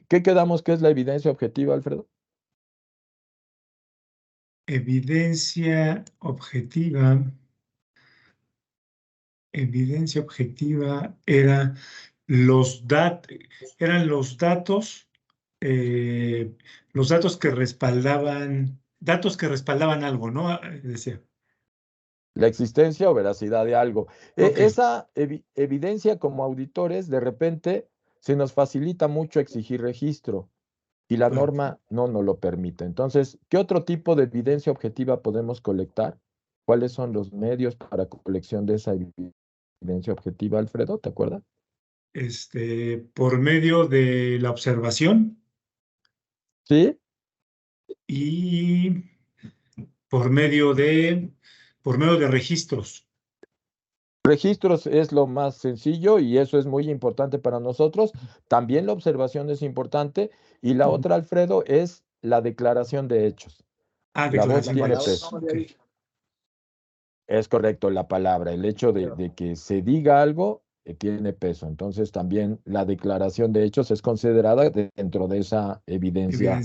A: ¿Qué quedamos que es la evidencia objetiva, Alfredo?
C: evidencia objetiva, eran los datos que respaldaban algo, ¿no? Decía.
A: La existencia o veracidad de algo.
C: Ok.
A: Esa evidencia como auditores, de repente, se nos facilita mucho exigir registro y la
C: Claro.
A: norma no nos lo permite. Entonces, ¿qué otro tipo de evidencia objetiva podemos colectar? ¿Cuáles son los medios para colección de esa evidencia objetiva, Alfredo? ¿Te acuerdas?
C: Por medio de la observación
A: Sí,
C: y por medio de registros.
A: registros es lo más sencillo y eso es muy importante para nosotros. También la observación es importante y la otra, Alfredo, es la declaración de hechos. La voz
C: Declaración de
A: tiene
B: palabra
C: hechos.
A: peso.
B: no había
C: Ok.
B: dicho.
A: Es correcto la palabra, el hecho de que se diga algo tiene peso. Entonces también la declaración de hechos es considerada dentro de esa evidencia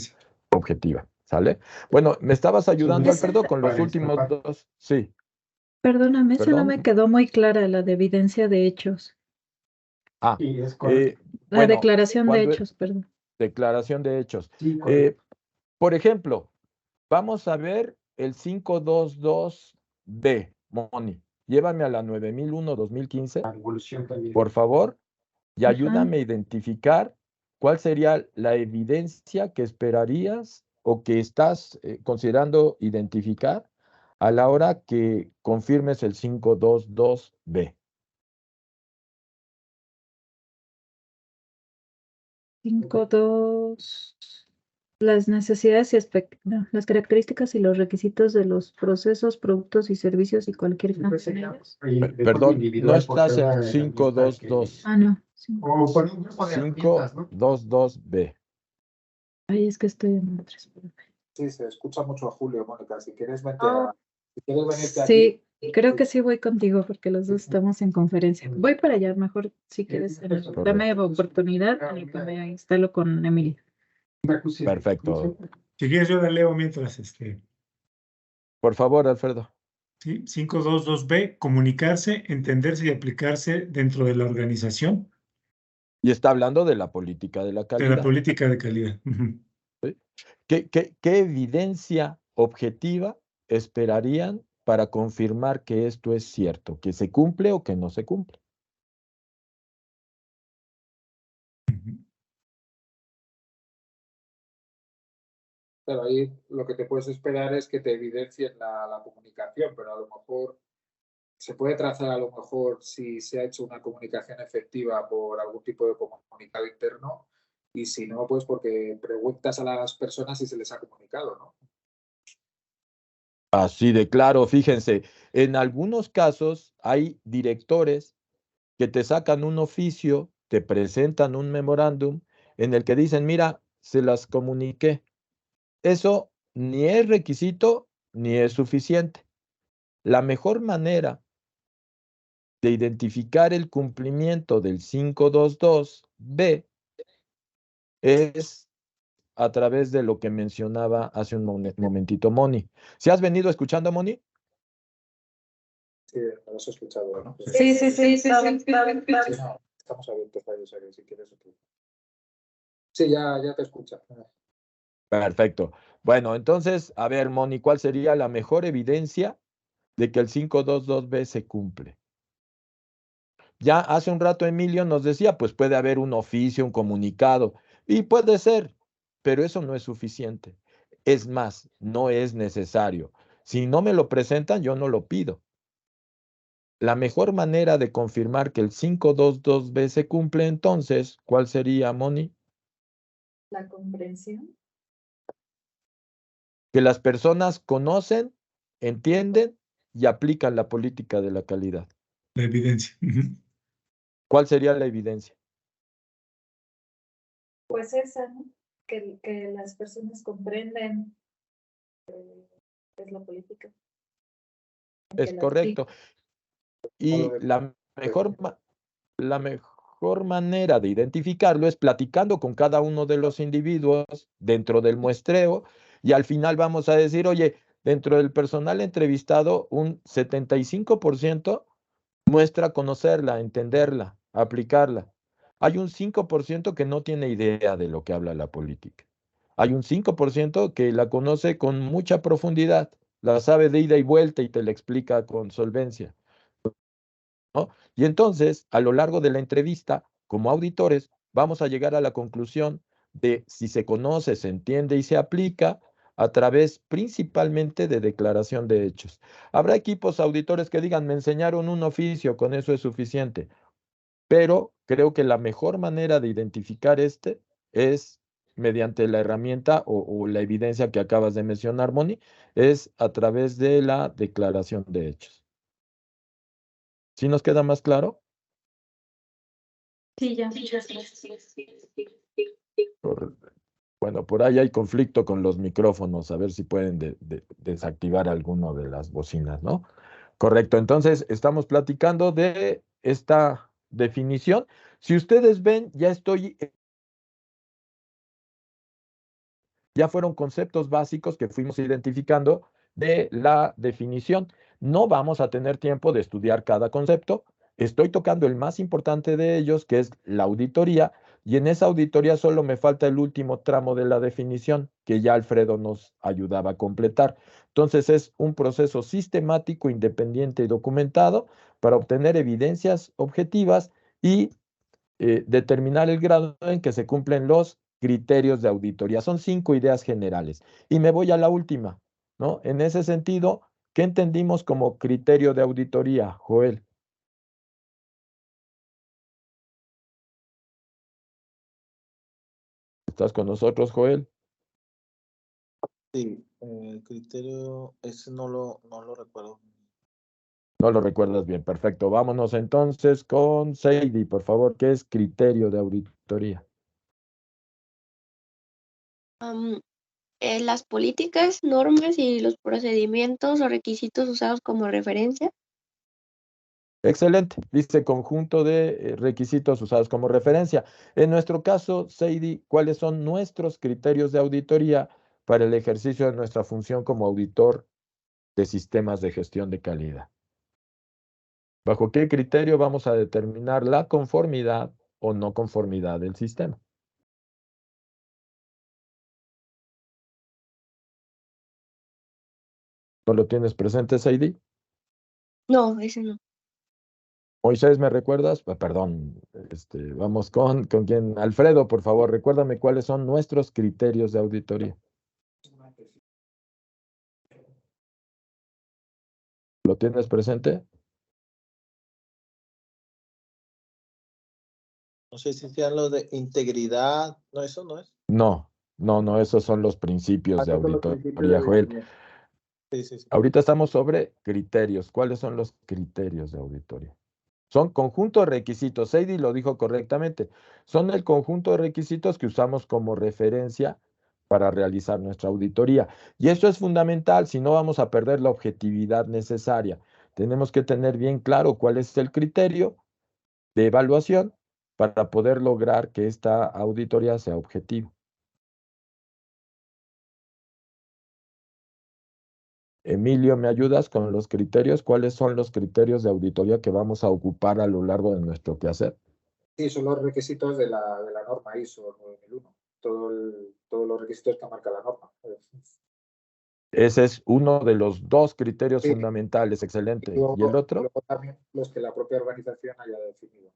A: objetiva. ¿Sale? Bueno, me estabas ayudando,
G: Ese-
A: Alfredo, con los
H: Para
A: últimos
H: escapar.
A: 2. Sí,
G: Perdóname, esa no
A: perdón.
G: me quedó muy clara, la de evidencia de hechos.
A: Ah,
H: Sí, es correcto.
G: La
A: bueno,
G: declaración de
A: cuando
G: hechos, perdón.
A: declaración de hechos.
H: Sí, correcto.
A: Por ejemplo, vamos a ver el 522B, Moni. Llévame a la 9001-2015,
H: La evolución también.
A: por favor, y
G: Ajá.
A: ayúdame a identificar cuál sería la evidencia que esperarías o que estás considerando identificar a la hora que confirmes el 522B.
G: 5.2. Las necesidades y las características y los requisitos de los procesos, productos y servicios y cualquier cambio en ellos.
A: Perdón, no estás en 522.
G: Ah, no. Sí.
H: O por un grupo de herramientas, ¿no?
A: 522B.
G: Ay, es que estoy en otras.
F: Sí, se escucha mucho a Julio, Mónica. Si quieres, si quieres venirte
G: Sí,
F: aquí.
G: creo que sí voy contigo porque los dos estamos en conferencia. Voy para allá, mejor si quieres. Dame oportunidad en lo que me instalo con Emilia.
A: Perfecto.
C: Si quieres, yo la leo mientras.
A: Por favor, Alfredo.
C: ¿Sí? 522B, comunicarse, entenderse y aplicarse dentro de la organización
A: Y está hablando de la política de la
C: de
A: calidad.
C: la política de calidad.
A: ¿Sí? ¿Qué evidencia objetiva esperarían para confirmar que esto es cierto, que se cumple o que no se cumple?
F: Pero ahí lo que te puedes esperar es que te evidencien la comunicación, pero a lo mejor se puede trazar a lo mejor si se ha hecho una comunicación efectiva por algún tipo de comunicado interno y si no, pues porque preguntas a las personas si se les ha comunicado, ¿no?
A: Así de claro, fíjense, en algunos casos hay directores que te sacan un oficio, te presentan un memorándum en el que dicen, mira, se las comuniqué. Eso ni es requisito ni es suficiente. La mejor manera de identificar el cumplimiento del 522B es a través de lo que mencionaba hace un momentito Moni. ¿Sí has venido escuchando, Moni?
F: Sí, lo has escuchado, ¿no?
D: Sí.
F: Sí, no, estamos abiertos a eso, si quieres. Sí, ya te escucha.
A: Perfecto. Bueno, entonces, a ver, Moni, ¿cuál sería la mejor evidencia de que el 522B se cumple? Ya hace un rato Emilio nos decía, pues puede haber un oficio, un comunicado, y puede ser, pero eso no es suficiente. Es más, no es necesario. Si no me lo presentan, yo no lo pido. La mejor manera de confirmar que el 522B se cumple, entonces, ¿cuál sería, Moni?
G: La comprensión.
A: Que las personas conocen, entienden y aplican la política de la calidad.
C: La evidencia.
A: ¿Cuál sería la evidencia?
G: Pues esa, ¿no? Que las personas comprenden es la política.
A: Es correcto. Y la mejor manera de identificarlo es platicando con cada uno de los individuos dentro del muestreo y al final vamos a decir, oye, dentro del personal entrevistado, un 75% muestra conocerla, entenderla, aplicarla. Hay un 5% que no tiene idea de lo que habla la política. Hay un 5% que la conoce con mucha profundidad, la sabe de ida y vuelta y te la explica con solvencia, ¿no? Y entonces, a lo largo de la entrevista, como auditores, vamos a llegar a la conclusión de si se conoce, se entiende y se aplica a través principalmente de declaración de hechos. Habrá equipos auditores que digan, me enseñaron un oficio, con eso es suficiente, pero creo que la mejor manera de identificar es mediante la herramienta o la evidencia que acabas de mencionar, Moni, es a través de la declaración de hechos. ¿Sí nos queda más claro?
G: Sí, ya.
A: Bueno, por ahí hay conflicto con los micrófonos, a ver si pueden desactivar alguno de las bocinas, ¿no? Correcto, entonces estamos platicando de esta definición. Si ustedes ven, ya fueron conceptos básicos que fuimos identificando de la definición. No vamos a tener tiempo de estudiar cada concepto. Estoy tocando el más importante de ellos, que es la auditoría, y en esa auditoría solo me falta el último tramo de la definición, que ya Alfredo nos ayudaba a completar. Entonces es un proceso sistemático, independiente y documentado para obtener evidencias objetivas y determinar el grado en que se cumplen los criterios de auditoría. Son 5 ideas generales. Y me voy a la última, ¿no? En ese sentido, ¿qué entendimos como criterio de auditoría, Joel? ¿Estás con nosotros, Joel?
B: Sí, el criterio, ese no lo recuerdo.
A: No lo recuerdas bien, perfecto. Vámonos entonces con Seidi, por favor, ¿qué es criterio de auditoría?
E: las políticas, normas y los procedimientos o requisitos usados como referencia.
A: Excelente. Dice conjunto de requisitos usados como referencia. En nuestro caso, Seidi, ¿cuáles son nuestros criterios de auditoría para el ejercicio de nuestra función como auditor de sistemas de gestión de calidad? ¿Bajo qué criterio vamos a determinar la conformidad o no conformidad del sistema? ¿No lo tienes presente, Seidi?
E: No, ese no.
A: Moisés, ¿me recuerdas? Perdón, vamos con quién. Alfredo, por favor, recuérdame cuáles son nuestros criterios de auditoría. ¿Lo tienes presente?
B: No sé si sean los de integridad. No, eso no es.
A: No, esos son los principios de
F: Esos son los
A: auditoría,
F: principios de
A: Joel.
F: auditoría.
B: Sí.
A: Ahorita estamos sobre criterios. ¿Cuáles son los criterios de auditoría? Son conjunto de requisitos. Seidi lo dijo correctamente. Son el conjunto de requisitos que usamos como referencia para realizar nuestra auditoría. Y eso es fundamental, si no vamos a perder la objetividad necesaria. Tenemos que tener bien claro cuál es el criterio de evaluación para poder lograr que esta auditoría sea objetiva. Emilio, ¿me ayudas con los criterios? ¿Cuáles son los criterios de auditoría que vamos a ocupar a lo largo de nuestro quehacer?
F: Sí, son los requisitos de la norma ISO 9001. Todos los requisitos que marca la norma.
A: Ese es uno de los dos criterios
F: Sí.
A: fundamentales, excelente.
F: Y luego,
A: ¿Y el otro?
F: también los que la propia organización haya definido.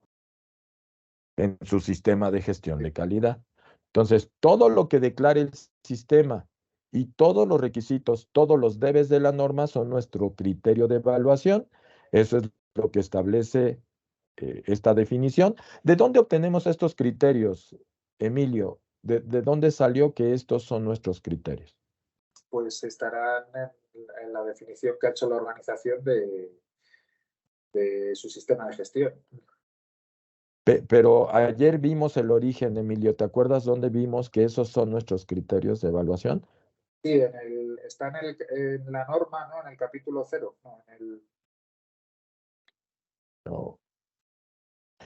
A: En su sistema de gestión de calidad. Entonces, todo lo que declare el sistema y todos los requisitos, todos los debes de la norma son nuestro criterio de evaluación. Eso es lo que establece esta definición. ¿De dónde obtenemos estos criterios, Emilio? ¿De dónde salió que estos son nuestros criterios?
F: Pues estarán en la definición que ha hecho la organización de su sistema de gestión.
A: Pero ayer vimos el origen, Emilio. ¿Te acuerdas dónde vimos que esos son nuestros criterios de evaluación?
F: Sí, está en la norma, ¿no? En el capítulo 0. No,
A: No.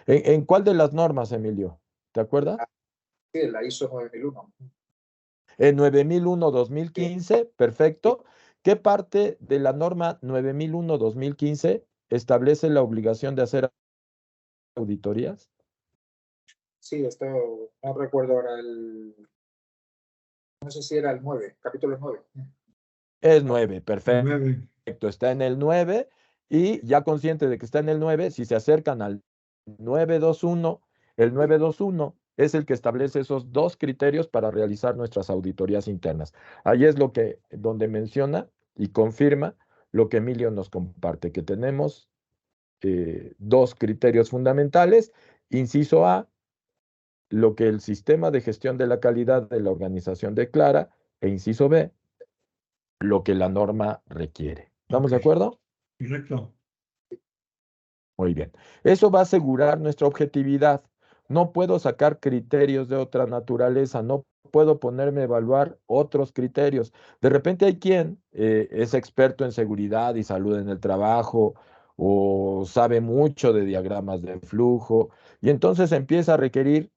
A: ¿En cuál de las normas, Emilio? ¿Te acuerdas?
F: Sí, en la ISO 9001.
A: En 9001-2015, perfecto. ¿Qué parte de la norma 9001-2015 establece la obligación de hacer auditorías?
F: Sí, esto no recuerdo ahora no sé si era el 9, capítulo 9.
A: Es 9, perfecto.
C: 9.
A: Está en el 9 y ya consciente de que está en el 9, si se acercan al 921, el 921 es el que establece esos dos criterios para realizar nuestras auditorías internas. Ahí es donde menciona y confirma lo que Emilio nos comparte, que tenemos dos criterios fundamentales. Inciso A, lo que el sistema de gestión de la calidad de la organización declara, e inciso B, lo que la norma requiere. ¿Estamos de acuerdo?
C: Correcto.
A: Muy bien. Eso va a asegurar nuestra objetividad. No puedo sacar criterios de otra naturaleza, no puedo ponerme a evaluar otros criterios. De repente hay quien es experto en seguridad y salud en el trabajo o sabe mucho de diagramas de flujo y entonces empieza a requerir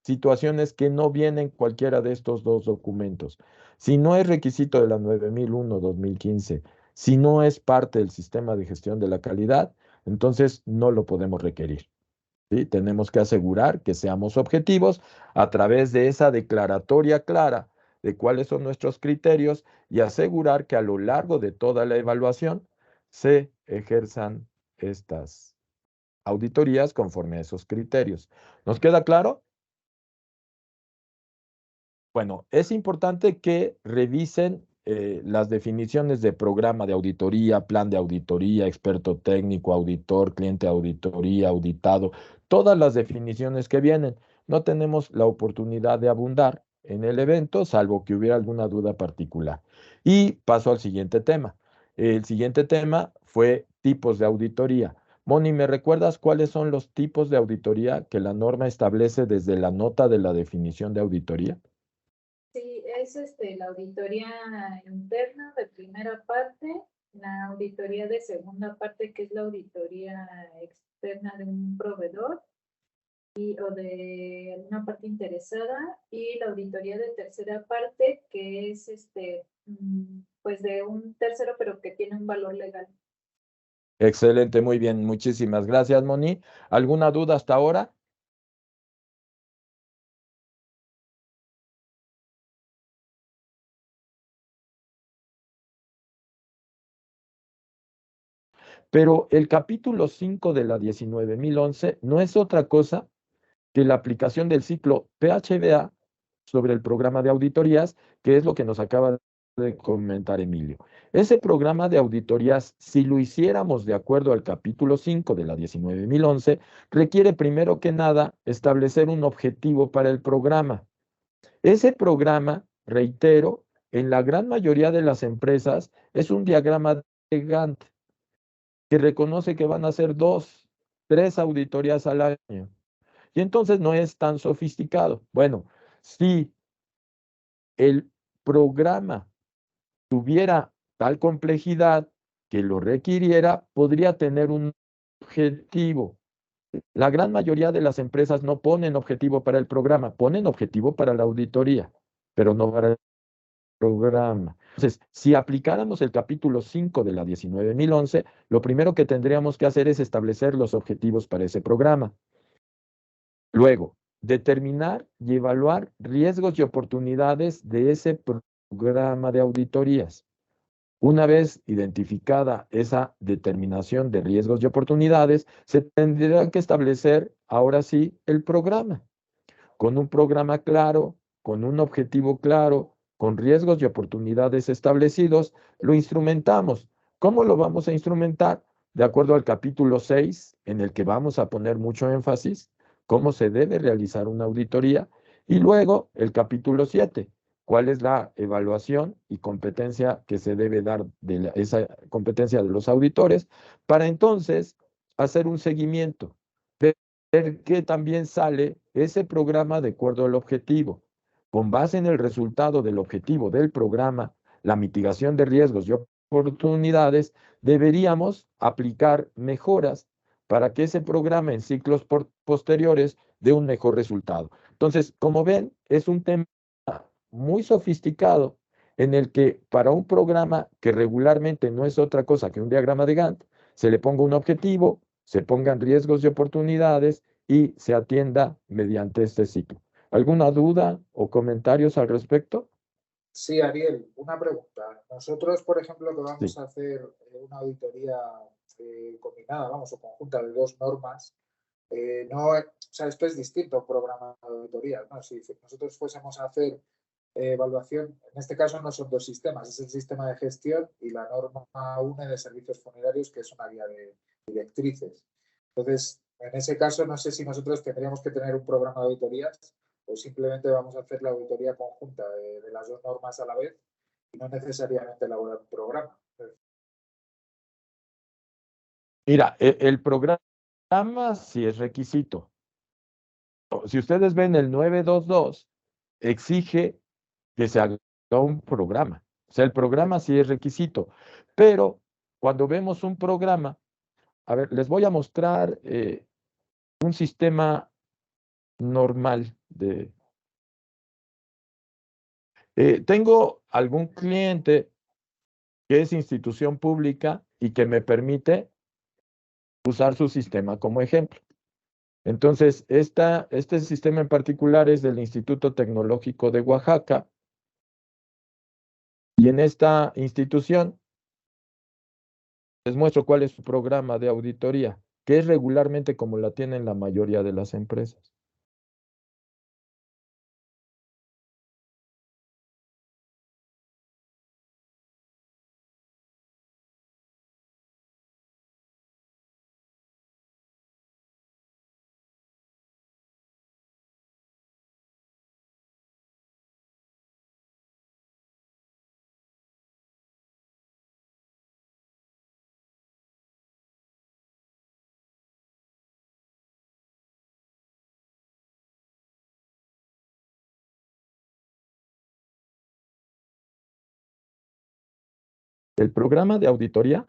A: situaciones que no vienen en cualquiera de estos dos documentos. Si no es requisito de la 9001-2015, si no es parte del sistema de gestión de la calidad, entonces no lo podemos requerir. ¿Sí? Tenemos que asegurar que seamos objetivos a través de esa declaratoria clara de cuáles son nuestros criterios y asegurar que a lo largo de toda la evaluación se ejerzan estas auditorías conforme a esos criterios. ¿Nos queda claro? Bueno, es importante que revisen las definiciones de programa de auditoría, plan de auditoría, experto técnico, auditor, cliente de auditoría, auditado, todas las definiciones que vienen. No tenemos la oportunidad de abundar en el evento, salvo que hubiera alguna duda particular. Y paso al siguiente tema. El siguiente tema fue tipos de auditoría. Moni, ¿me recuerdas cuáles son los tipos de auditoría que la norma establece desde la nota de la definición de auditoría?
E: Sí,
G: es la auditoría interna de primera parte, la auditoría de segunda parte, que es la auditoría externa de un proveedor o de alguna parte interesada, y la auditoría de tercera parte, que es pues de un tercero, pero que tiene un valor legal.
A: Excelente, muy bien. Muchísimas gracias, Moni. ¿Alguna duda hasta ahora? Pero el capítulo 5 de la 19.011 no es otra cosa que la aplicación del ciclo PHBA sobre el programa de auditorías, que es lo que nos acaba de comentar Emilio. Ese programa de auditorías, si lo hiciéramos de acuerdo al capítulo 5 de la 19.011, requiere primero que nada establecer un objetivo para el programa. Ese programa, reitero, en la gran mayoría de las empresas es un diagrama de Gantt que reconoce que van a ser 2, 3 auditorías al año. Y entonces no es tan sofisticado. Bueno, si el programa tuviera tal complejidad que lo requiriera, podría tener un objetivo. La gran mayoría de las empresas no ponen objetivo para el programa, ponen objetivo para la auditoría, pero no para el programa. Entonces, si aplicáramos el capítulo 5 de la 19.011, lo primero que tendríamos que hacer es establecer los objetivos para ese programa. Luego, determinar y evaluar riesgos y oportunidades de ese programa de auditorías. Una vez identificada esa determinación de riesgos y oportunidades, se tendrá que establecer, ahora sí, el programa. Con un programa claro, con un objetivo claro, con riesgos y oportunidades establecidos, lo instrumentamos. ¿Cómo lo vamos a instrumentar? De acuerdo al capítulo 6, en el que vamos a poner mucho énfasis, cómo se debe realizar una auditoría, y luego el capítulo 7, cuál es la evaluación y competencia que se debe dar de esa competencia de los auditores, para entonces hacer un seguimiento, ver que también sale ese programa de acuerdo al objetivo. Con base en el resultado del objetivo del programa, la mitigación de riesgos y oportunidades, deberíamos aplicar mejoras para que ese programa en ciclos posteriores dé un mejor resultado. Entonces, como ven, es un tema muy sofisticado en el que para un programa que regularmente no es otra cosa que un diagrama de Gantt, se le ponga un objetivo, se pongan riesgos y oportunidades y se atienda mediante este ciclo. ¿Alguna duda o comentarios al respecto?
F: Sí, Ariel, una pregunta. Nosotros, por ejemplo, que vamos
A: Sí.
F: a hacer una auditoría combinada, vamos, o conjunta de dos normas, no, o sea, esto es distinto a un programa de auditoría, ¿no? Si nosotros fuésemos a hacer evaluación, en este caso no son dos sistemas, es el sistema de gestión y la norma 1 de servicios funerarios, que es una guía de directrices. Entonces, en ese caso, no sé si nosotros tendríamos que tener un programa de auditorías o simplemente vamos a hacer la auditoría conjunta de las dos normas a la vez y no necesariamente elaborar un programa.
A: Mira, el programa sí es requisito. Si ustedes ven el 922, exige que se haga un programa. O sea, el programa sí es requisito. Pero cuando vemos un programa, a ver, les voy a mostrar un sistema normal de... tengo algún cliente que es institución pública y que me permite usar su sistema como ejemplo. Entonces, este sistema en particular es del Instituto Tecnológico de Oaxaca y en esta institución les muestro cuál es su programa de auditoría, que es regularmente como la tienen la mayoría de las empresas. El programa de auditoría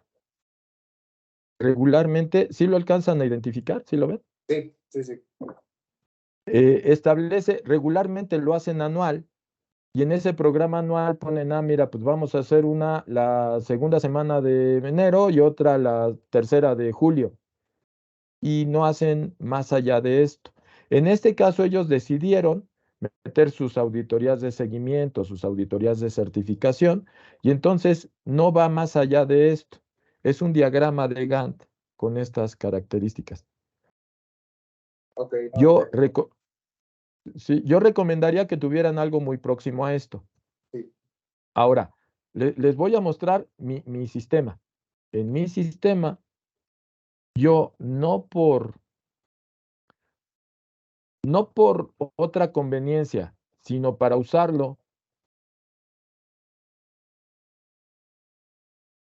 A: regularmente, ¿sí lo alcanzan a identificar? ¿Sí lo ven?
F: Sí, sí, sí.
A: Establece, regularmente lo hacen anual, y en ese programa anual ponen, mira, pues vamos a hacer una la segunda semana de enero y otra la tercera de julio. Y no hacen más allá de esto. En este caso, ellos decidieron meter sus auditorías de seguimiento, sus auditorías de certificación, y entonces no va más allá de esto. Es un diagrama de Gantt con estas características.
F: Ok, no,
A: Yo, sí, yo recomendaría que tuvieran algo muy próximo a esto.
F: sí.
A: Ahora, les voy a mostrar mi sistema. En mi sistema, yo no por otra conveniencia, sino para usarlo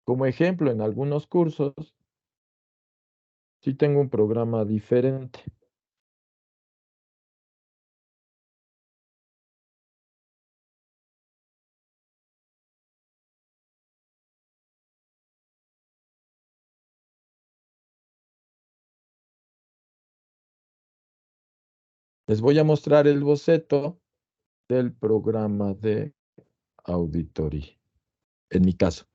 A: como ejemplo en algunos cursos, sí tengo un programa diferente. Les voy a mostrar el boceto del programa de auditoría. En mi caso.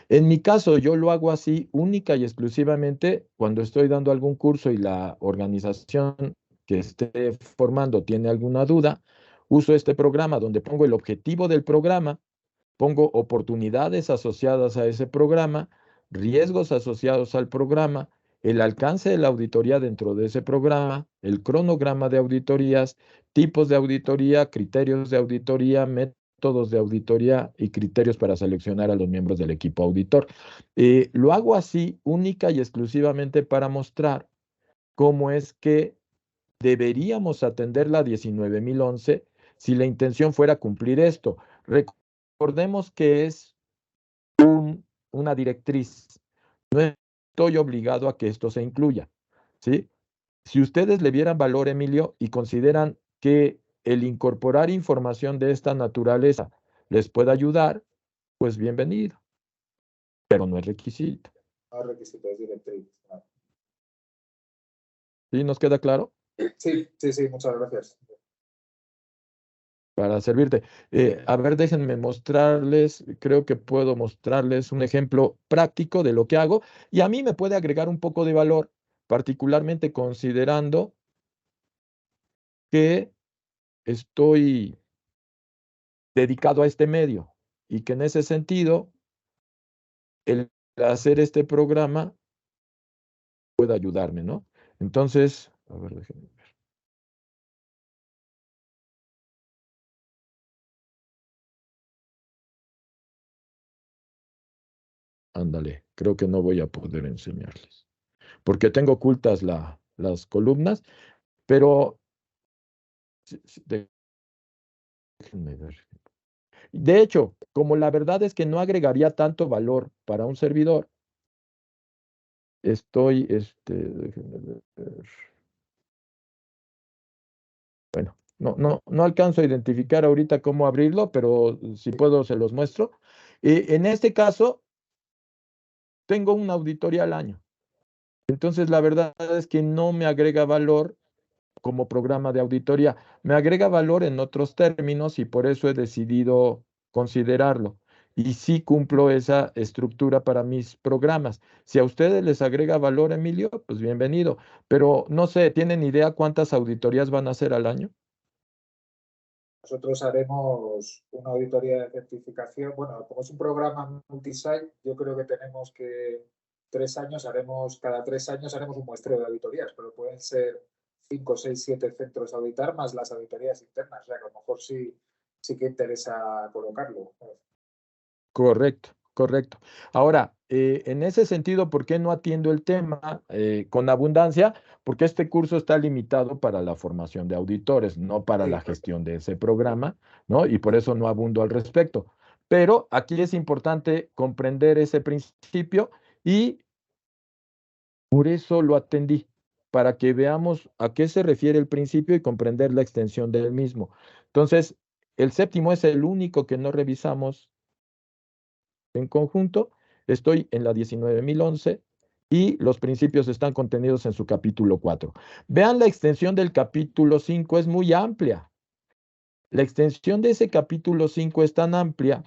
A: En mi caso, yo lo hago así única y exclusivamente cuando estoy dando algún curso y la organización que esté formando tiene alguna duda, uso este programa donde pongo el objetivo del programa, pongo oportunidades asociadas a ese programa, riesgos asociados al programa, el alcance de la auditoría dentro de ese programa, el cronograma de auditorías, tipos de auditoría, criterios de auditoría, métodos de auditoría y criterios para seleccionar a los miembros del equipo auditor. Lo hago así única y exclusivamente para mostrar cómo es que deberíamos atender la 19.011 si la intención fuera cumplir esto. Recordemos que es una directriz. No estoy obligado a que esto se incluya, ¿sí? Si ustedes le vieran valor, Emilio, y consideran que el incorporar información de esta naturaleza les puede ayudar, pues bienvenido, pero no es requisito.
F: No es requisito, es directriz. Vale.
A: ¿Sí? ¿Nos queda claro?
F: Sí, sí, sí, muchas gracias.
A: Para servirte. A ver, déjenme mostrarles, creo que puedo mostrarles un ejemplo práctico de lo que hago y a mí me puede agregar un poco de valor, particularmente considerando que estoy dedicado a este medio y que en ese sentido el hacer este programa puede ayudarme, ¿no? Entonces, a ver, déjenme ver. Ándale, creo que no voy a poder enseñarles, porque tengo ocultas las columnas, pero déjenme ver. De hecho, como la verdad es que no agregaría tanto valor para un servidor, déjenme ver. Bueno, no alcanzo a identificar ahorita cómo abrirlo, pero si puedo se los muestro. En este caso, tengo una auditoría al año. Entonces, la verdad es que no me agrega valor como programa de auditoría. Me agrega valor en otros términos y por eso he decidido considerarlo. Y sí cumplo esa estructura para mis programas. Si a ustedes les agrega valor, Emilio, pues bienvenido. Pero no sé, ¿tienen idea cuántas auditorías van a hacer al año?
F: Nosotros haremos una auditoría de certificación. Bueno, como es un programa multisite, yo creo que tenemos que 3 años cada 3 años haremos un muestreo de auditorías, pero pueden ser 5, 6, 7 centros a auditar más las auditorías internas. O sea, que a lo mejor sí que interesa colocarlo.
A: Correcto, correcto. Ahora, en ese sentido, ¿por qué no atiendo el tema con abundancia? Porque este curso está limitado para la formación de auditores, no para la gestión de ese programa, ¿no? Y por eso no abundo al respecto. Pero aquí es importante comprender ese principio y por eso lo atendí, para que veamos a qué se refiere el principio y comprender la extensión del mismo. Entonces, el séptimo es el único que no revisamos en conjunto Estoy en la 19.011 y los principios están contenidos en su capítulo 4. Vean, la extensión del capítulo 5 es muy amplia. La extensión de ese capítulo 5 es tan amplia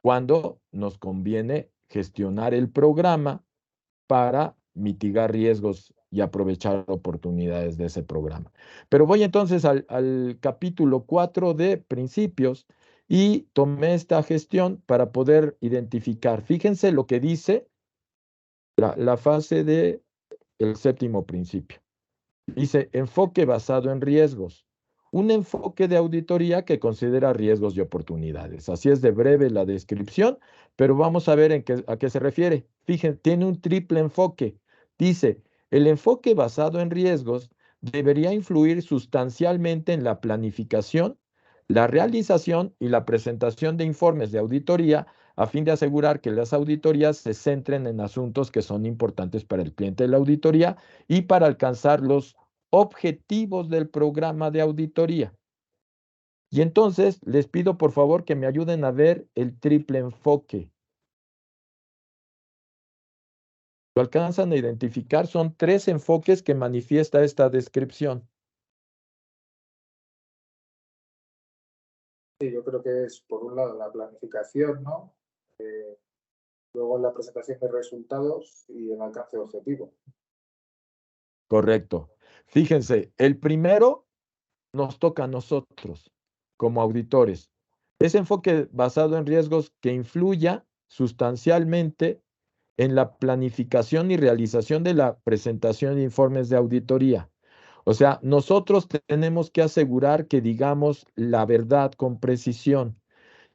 A: cuando nos conviene gestionar el programa para mitigar riesgos y aprovechar oportunidades de ese programa. Pero voy entonces al capítulo 4 de principios y tomé esta gestión para poder identificar. Fíjense lo que dice la fase del séptimo principio. Dice, enfoque basado en riesgos. Un enfoque de auditoría que considera riesgos y oportunidades. Así es de breve la descripción, pero vamos a ver a qué se refiere. Fíjense, tiene un triple enfoque. Dice, el enfoque basado en riesgos debería influir sustancialmente en la planificación, la realización y la presentación de informes de auditoría a fin de asegurar que las auditorías se centren en asuntos que son importantes para el cliente de la auditoría y para alcanzar los objetivos del programa de auditoría. Y entonces les pido por favor que me ayuden a ver el triple enfoque. ¿Lo alcanzan a identificar? Son 3 enfoques que manifiesta esta descripción.
F: Sí, yo creo que es, por un lado, la planificación, ¿no? Luego la presentación de resultados y el alcance objetivo.
A: Correcto. Fíjense, el primero nos toca a nosotros como auditores. Ese enfoque basado en riesgos que influya sustancialmente en la planificación y realización de la presentación de informes de auditoría. O sea, nosotros tenemos que asegurar que digamos la verdad con precisión.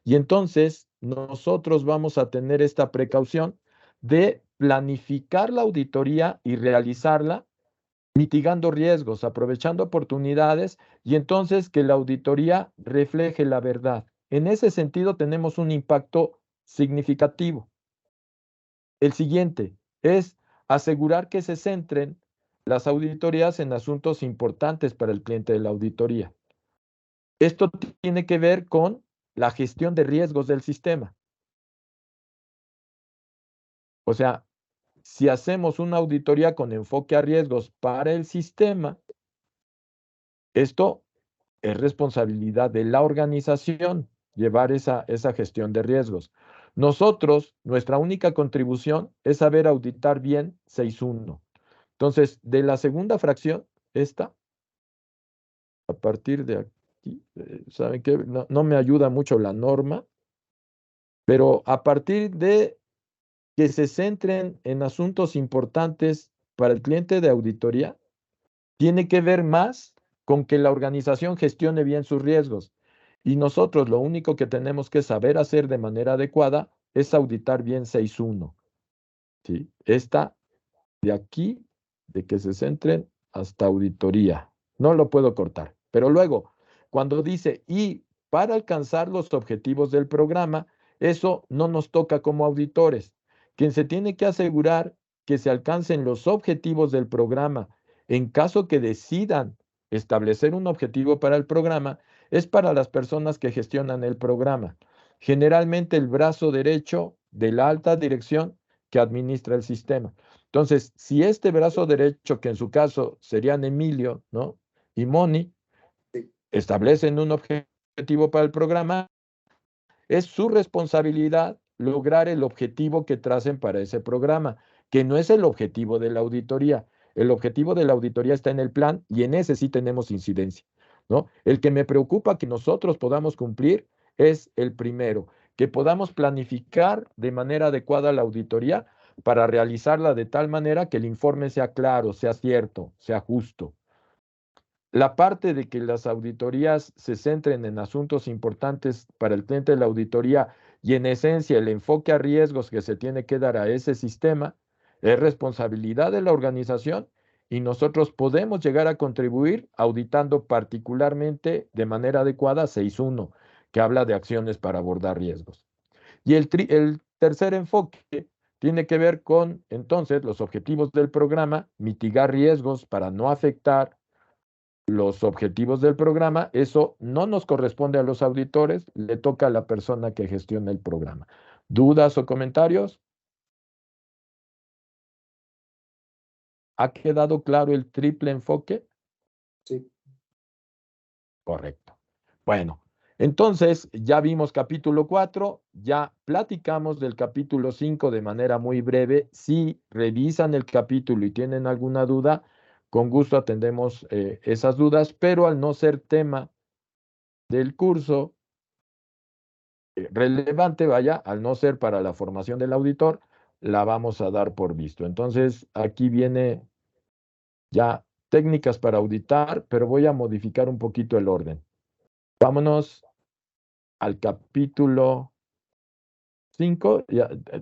A: Y entonces nosotros vamos a tener esta precaución de planificar la auditoría y realizarla mitigando riesgos, aprovechando oportunidades y entonces que la auditoría refleje la verdad. En ese sentido tenemos un impacto significativo. El siguiente es asegurar que se centren las auditorías en asuntos importantes para el cliente de la auditoría. Esto tiene que ver con la gestión de riesgos del sistema. O sea, si hacemos una auditoría con enfoque a riesgos para el sistema, esto es responsabilidad de la organización llevar esa gestión de riesgos. Nosotros, nuestra única contribución es saber auditar bien 6.1. Entonces, de la segunda fracción, esta, a partir de aquí, ¿saben qué? No me ayuda mucho la norma, pero a partir de que se centren en asuntos importantes para el cliente de auditoría, tiene que ver más con que la organización gestione bien sus riesgos. Y nosotros lo único que tenemos que saber hacer de manera adecuada es auditar bien 6.1. ¿Sí? Esta de aquí, de que se centren hasta auditoría. No lo puedo cortar. Pero luego, cuando dice y para alcanzar los objetivos del programa, eso no nos toca como auditores. Quien se tiene que asegurar que se alcancen los objetivos del programa en caso que decidan establecer un objetivo para el programa, es para las personas que gestionan el programa. Generalmente el brazo derecho de la alta dirección que administra el sistema. Entonces, si este brazo derecho, que en su caso serían Emilio, ¿no? Y Moni, establecen un objetivo para el programa, es su responsabilidad lograr el objetivo que tracen para ese programa, que no es el objetivo de la auditoría. El objetivo de la auditoría está en el plan y en ese sí tenemos incidencia, ¿no? El que me preocupa que nosotros podamos cumplir es el primero, que podamos planificar de manera adecuada la auditoría para realizarla de tal manera que el informe sea claro, sea cierto, sea justo. La parte de que las auditorías se centren en asuntos importantes para el cliente de la auditoría y en esencia el enfoque a riesgos que se tiene que dar a ese sistema es responsabilidad de la organización y nosotros podemos llegar a contribuir auditando particularmente de manera adecuada 6.1, que habla de acciones para abordar riesgos. Y el tercer enfoque tiene que ver con, entonces, los objetivos del programa, mitigar riesgos para no afectar los objetivos del programa. Eso no nos corresponde a los auditores, le toca a la persona que gestiona el programa. ¿Dudas o comentarios? ¿Ha quedado claro el triple enfoque?
F: Sí.
A: Correcto. Bueno, entonces ya vimos capítulo 4, ya platicamos del capítulo 5 de manera muy breve. Si revisan el capítulo y tienen alguna duda, con gusto atendemos esas dudas, pero al no ser tema del curso relevante, vaya, al no ser para la formación del auditor, la vamos a dar por visto. Entonces, aquí viene ya técnicas para auditar, pero voy a modificar un poquito el orden. Vámonos al capítulo 5,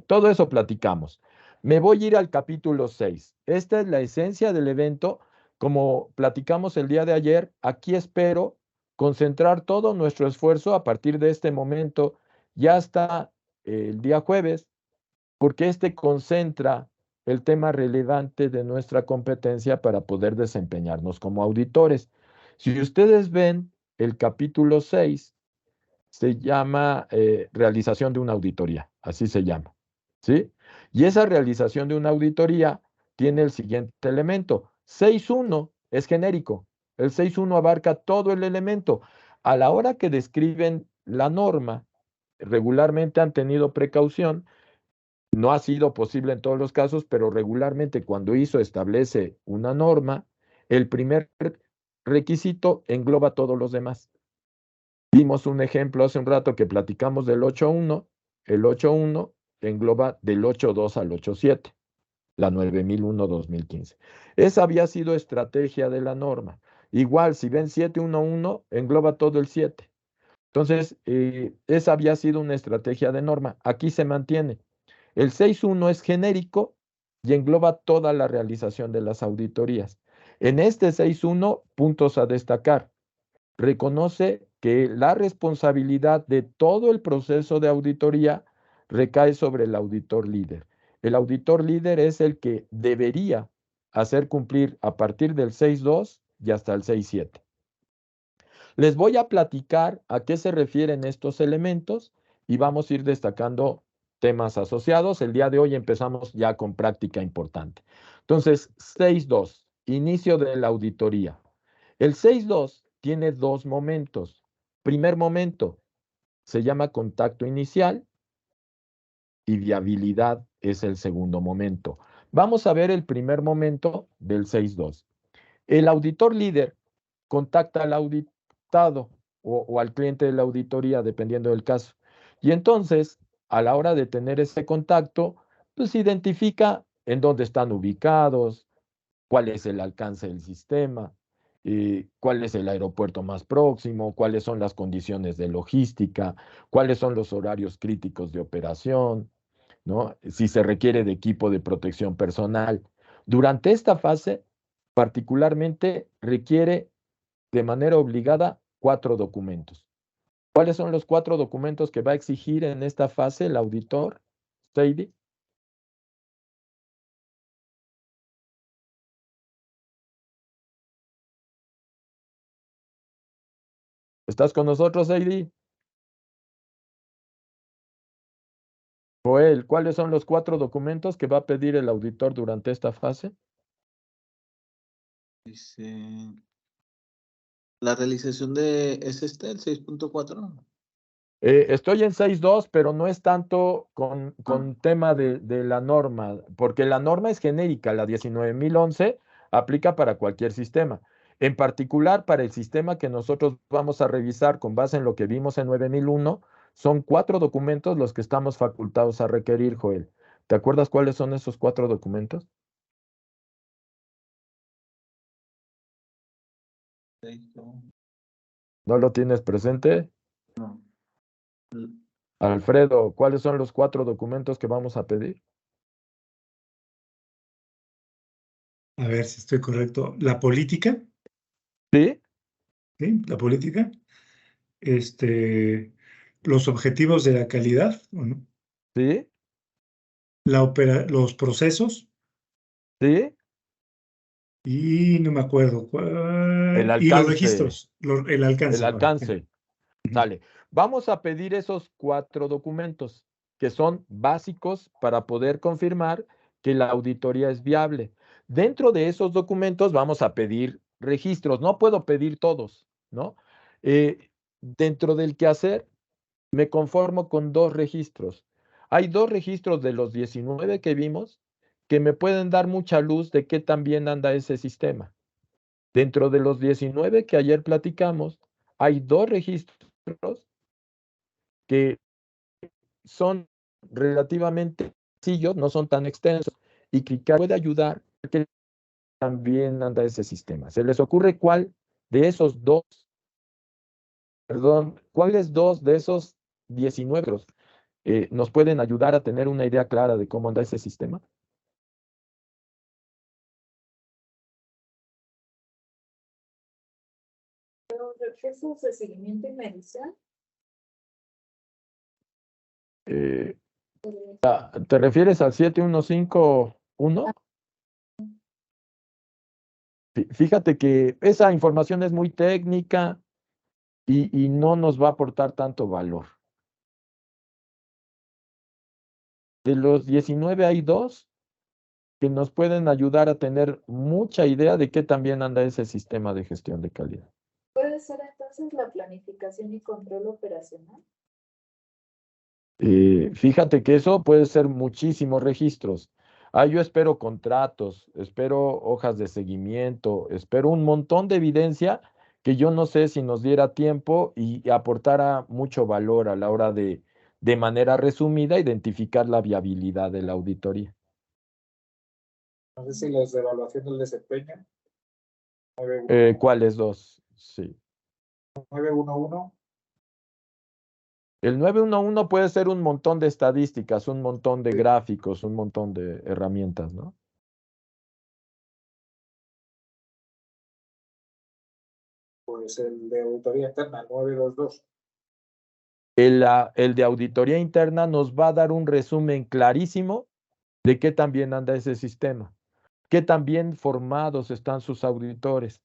A: todo eso platicamos. Me voy a ir al capítulo 6. Esta es la esencia del evento. Como platicamos el día de ayer, aquí espero concentrar todo nuestro esfuerzo a partir de este momento y hasta el día jueves, porque este concentra el tema relevante de nuestra competencia para poder desempeñarnos como auditores. Si ustedes ven el capítulo 6, se llama realización de una auditoría, así se llama, ¿sí? Y esa realización de una auditoría tiene el siguiente elemento. 6.1 es genérico. El 6.1 abarca todo el elemento. A la hora que describen la norma, regularmente han tenido precaución. No ha sido posible en todos los casos, pero regularmente cuando ISO establece una norma, el primer requisito engloba todos los demás. Vimos un ejemplo hace un rato que platicamos del 8.1. El 8.1 engloba del 8.2 al 8.7, la 9001-2015. Esa había sido estrategia de la norma. Igual, si ven 7.1.1, engloba todo el 7. Entonces, esa había sido una estrategia de norma. Aquí se mantiene. El 6.1 es genérico y engloba toda la realización de las auditorías. En este 6.1, puntos a destacar. Reconoce que la responsabilidad de todo el proceso de auditoría recae sobre el auditor líder. El auditor líder es el que debería hacer cumplir a partir del 6.2 y hasta el 6.7. Les voy a platicar a qué se refieren estos elementos y vamos a ir destacando temas asociados. El día de hoy empezamos ya con práctica importante. Entonces, 6.2, inicio de la auditoría. El 6.2 tiene dos momentos. Primer momento se llama contacto inicial y viabilidad es el segundo momento. Vamos a ver el primer momento del 6.2. El auditor líder contacta al auditado o al cliente de la auditoría, dependiendo del caso. Y entonces, a la hora de tener ese contacto, pues identifica en dónde están ubicados, cuál es el alcance del sistema, cuál es el aeropuerto más próximo, cuáles son las condiciones de logística, cuáles son los horarios críticos de operación, ¿no? Si se requiere de equipo de protección personal. Durante esta fase, particularmente, requiere de manera obligada 4 documentos. ¿Cuáles son los 4 documentos que va a exigir en esta fase el auditor, Sadie? ¿Estás con nosotros, Sadie? Joel, ¿cuáles son los 4 documentos que va a pedir el auditor durante esta fase?
B: Dice, la realización de, ¿es el 6.4?
A: Estoy en 6.2, pero no es tanto con tema de la norma, porque la norma es genérica, la 19.011 aplica para cualquier sistema. En particular, para el sistema que nosotros vamos a revisar con base en lo que vimos en 9001, son 4 documentos los que estamos facultados a requerir, Joel. ¿Te acuerdas cuáles son esos 4 documentos? ¿No lo tienes presente?
B: No.
A: Alfredo, ¿cuáles son los 4 documentos que vamos a pedir?
C: A ver si estoy correcto. La política,
A: ¿Sí?
C: ¿sí? La política. Los objetivos de la calidad, ¿o no?
A: ¿Sí?
C: Los procesos,
A: ¿Sí?
C: y no me acuerdo
A: El
C: y los
A: alcance.
C: registros, el alcance.
A: El alcance. Sale. Vamos a pedir esos 4 documentos que son básicos para poder confirmar que la auditoría es viable. Dentro de esos documentos vamos a pedir registros. No puedo pedir todos, ¿no? Dentro del quehacer me conformo con 2 registros. Hay 2 registros de los 19 que vimos que me pueden dar mucha luz de qué tan bien anda ese sistema. Dentro de los 19 que ayer platicamos, hay 2 registros que son relativamente sencillos, no son tan extensos, y que puede ayudar a que también anda ese sistema. ¿Se les ocurre cuál de esos 2, cuáles 2 de esos 19 nos pueden ayudar a tener una idea clara de cómo anda ese sistema?
G: Los recursos de seguimiento y medición.
A: ¿Te refieres al 7151? Fíjate que esa información es muy técnica y no nos va a aportar tanto valor. De los 19 hay 2 que nos pueden ayudar a tener mucha idea de qué también anda ese sistema de gestión de calidad.
G: ¿Puede ser entonces la planificación y control operacional?
A: Fíjate que eso puede ser muchísimos registros. Yo espero contratos, espero hojas de seguimiento, espero un montón de evidencia que yo no sé si nos diera tiempo y aportara mucho valor a la hora de manera resumida, identificar la viabilidad de la auditoría.
F: No sé si los de evaluación del desempeño.
A: ¿Cuáles 2? Sí.
F: 911.
A: El 911 puede ser un montón de estadísticas, un montón de gráficos, un montón de herramientas, ¿no?
F: Pues el de auditoría interna, el 922.
A: El de auditoría interna nos va a dar un resumen clarísimo de qué tan bien anda ese sistema, qué tan bien formados están sus auditores,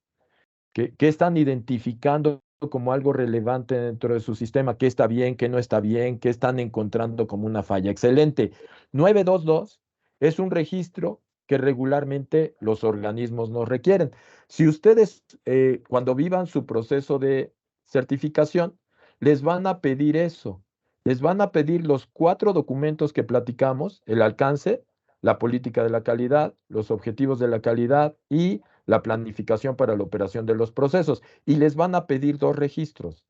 A: qué están identificando como algo relevante dentro de su sistema, qué está bien, qué no está bien, qué están encontrando como una falla. Excelente. 922 es un registro que regularmente los organismos nos requieren. Si ustedes, cuando vivan su proceso de certificación, les van a pedir eso. Les van a pedir los 4 documentos que platicamos: el alcance, la política de la calidad, los objetivos de la calidad y la planificación para la operación de los procesos. Y les van a pedir 2 registros.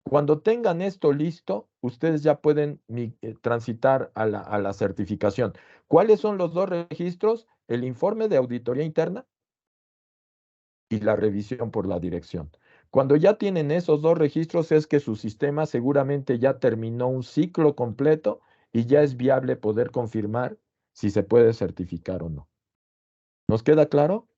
A: Cuando tengan esto listo, ustedes ya pueden transitar a la certificación. ¿Cuáles son los 2 registros? El informe de auditoría interna y la revisión por la dirección. Cuando ya tienen esos 2 registros, es que su sistema seguramente ya terminó un ciclo completo y ya es viable poder confirmar si se puede certificar o no. ¿Nos queda claro?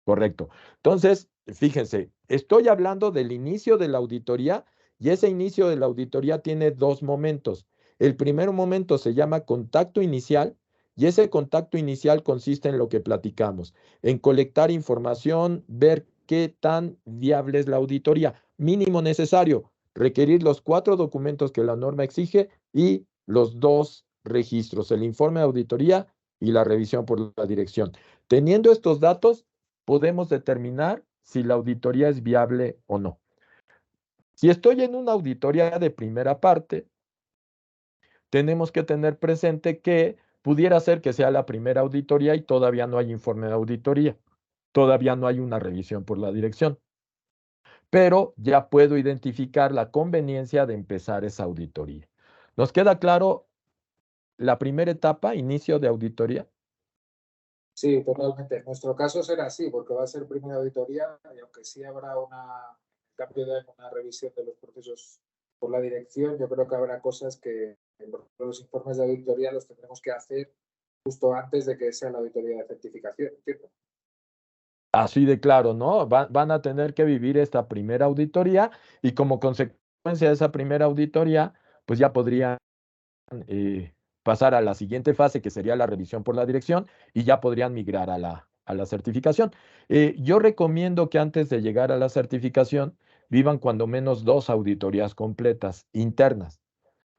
A: Correcto. Entonces, fíjense, estoy hablando del inicio de la auditoría y ese inicio de la auditoría tiene 2 momentos. El primer momento se llama contacto inicial y ese contacto inicial consiste en lo que platicamos, en colectar información, ver qué tan viable es la auditoría, mínimo necesario, requerir los 4 documentos que la norma exige y los 2 registros, el informe de auditoría y la revisión por la dirección. Teniendo estos datos, podemos determinar si la auditoría es viable o no. Si estoy en una auditoría de primera parte, tenemos que tener presente que pudiera ser que sea la primera auditoría y todavía no hay informe de auditoría, todavía no hay una revisión por la dirección, pero ya puedo identificar la conveniencia de empezar esa auditoría. ¿Nos queda claro la primera etapa, inicio de auditoría?
F: Sí, totalmente. En nuestro caso será así, porque va a ser primera auditoría y aunque sí habrá cambio de una revisión de los procesos por la dirección, yo creo que habrá cosas que los informes de auditoría los tendremos que hacer justo antes de que sea la auditoría de certificación, ¿entiendes?
A: Así de claro, ¿no? Van a tener que vivir esta primera auditoría y como consecuencia de esa primera auditoría, pues ya podrían pasar a la siguiente fase, que sería la revisión por la dirección, y ya podrían migrar a la certificación. Yo recomiendo que antes de llegar a la certificación, vivan cuando menos 2 auditorías completas internas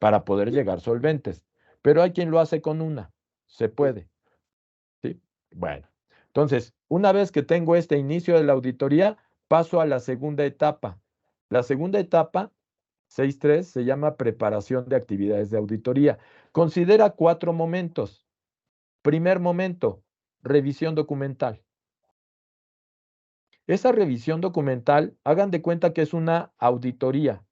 A: para poder llegar solventes. Pero hay quien lo hace con una, se puede. Bueno, entonces, una vez que tengo este inicio de la auditoría, paso a la segunda etapa. La segunda etapa, 6.3, se llama preparación de actividades de auditoría. Considera 4 momentos. Primer momento, revisión documental. Esa revisión documental, hagan de cuenta que es una auditoría,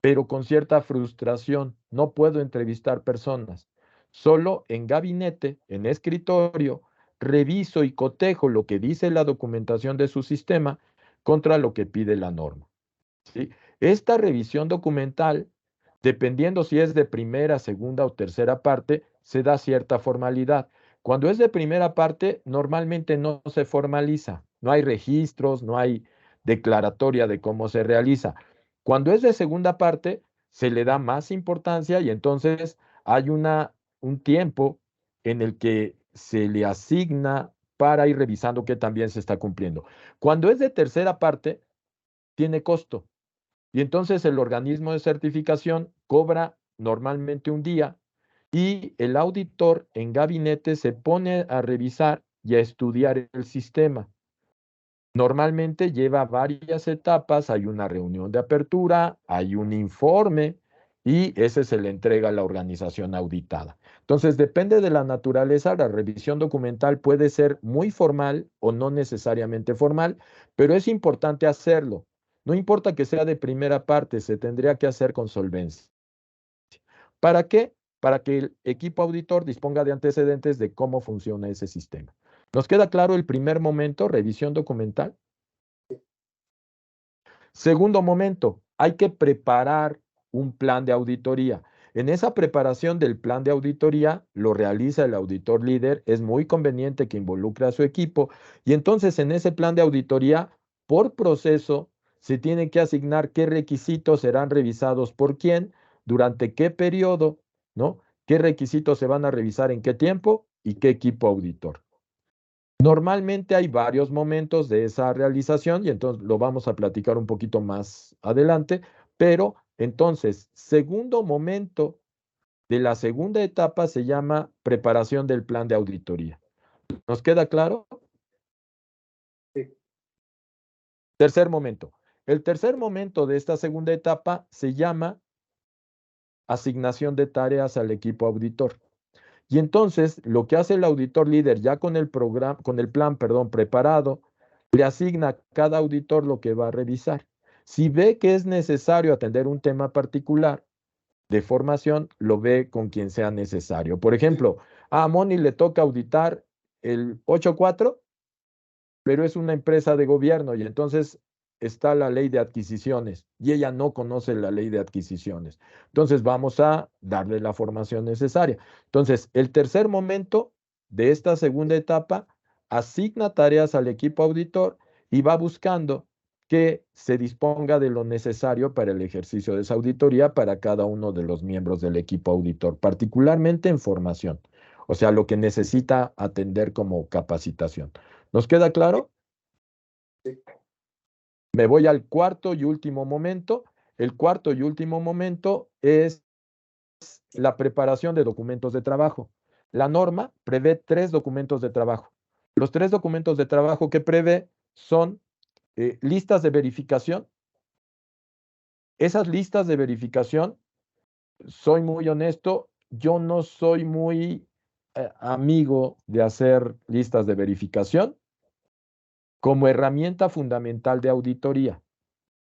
A: pero con cierta frustración. No puedo entrevistar personas. Solo en gabinete, en escritorio, reviso y cotejo lo que dice la documentación de su sistema contra lo que pide la norma. ¿Sí? Esta revisión documental, dependiendo si es de primera, segunda o tercera parte, se da cierta formalidad. Cuando es de primera parte, normalmente no se formaliza, no hay registros, no hay declaratoria de cómo se realiza. Cuando es de segunda parte, se le da más importancia y entonces hay un tiempo en el que se le asigna para ir revisando que también se está cumpliendo. Cuando es de tercera parte, tiene costo. Y entonces el organismo de certificación cobra normalmente un día y el auditor en gabinete se pone a revisar y a estudiar el sistema. Normalmente lleva varias etapas, hay una reunión de apertura, hay un informe y ese se le entrega a la organización auditada. Entonces, depende de la naturaleza, la revisión documental puede ser muy formal o no necesariamente formal, pero es importante hacerlo. No importa que sea de primera parte, se tendría que hacer con solvencia. ¿Para qué? Para que el equipo auditor disponga de antecedentes de cómo funciona ese sistema. ¿Nos queda claro el primer momento, revisión documental? Segundo momento, hay que preparar un plan de auditoría. En esa preparación del plan de auditoría lo realiza el auditor líder. Es muy conveniente que involucre a su equipo y entonces en ese plan de auditoría, por proceso, se tiene que asignar qué requisitos serán revisados por quién, durante qué periodo, ¿no? ¿Qué requisitos se van a revisar en qué tiempo y qué equipo auditor? Normalmente hay varios momentos de esa realización y entonces lo vamos a platicar un poquito más adelante, pero entonces, segundo momento de la segunda etapa se llama preparación del plan de auditoría. ¿Nos queda claro?
F: Sí.
A: Tercer momento. El tercer momento de esta segunda etapa se llama asignación de tareas al equipo auditor. Y entonces, lo que hace el auditor líder ya con el programa, con el plan, preparado, le asigna a cada auditor lo que va a revisar. Si ve que es necesario atender un tema particular de formación, lo ve con quien sea necesario. Por ejemplo, a Moni le toca auditar el 8.4, pero es una empresa de gobierno y entonces está la ley de adquisiciones y ella no conoce la ley de adquisiciones. Entonces vamos a darle la formación necesaria. Entonces, el tercer momento de esta segunda etapa asigna tareas al equipo auditor y va buscando que se disponga de lo necesario para el ejercicio de esa auditoría para cada uno de los miembros del equipo auditor, particularmente en formación, o sea, lo que necesita atender como capacitación. ¿Nos queda claro?
F: Sí.
A: Me voy al cuarto y último momento. El cuarto y último momento es la preparación de documentos de trabajo. La norma prevé 3 documentos de trabajo. Los 3 documentos de trabajo que prevé son listas de verificación. Esas listas de verificación, soy muy honesto, yo no soy muy amigo de hacer listas de verificación como herramienta fundamental de auditoría.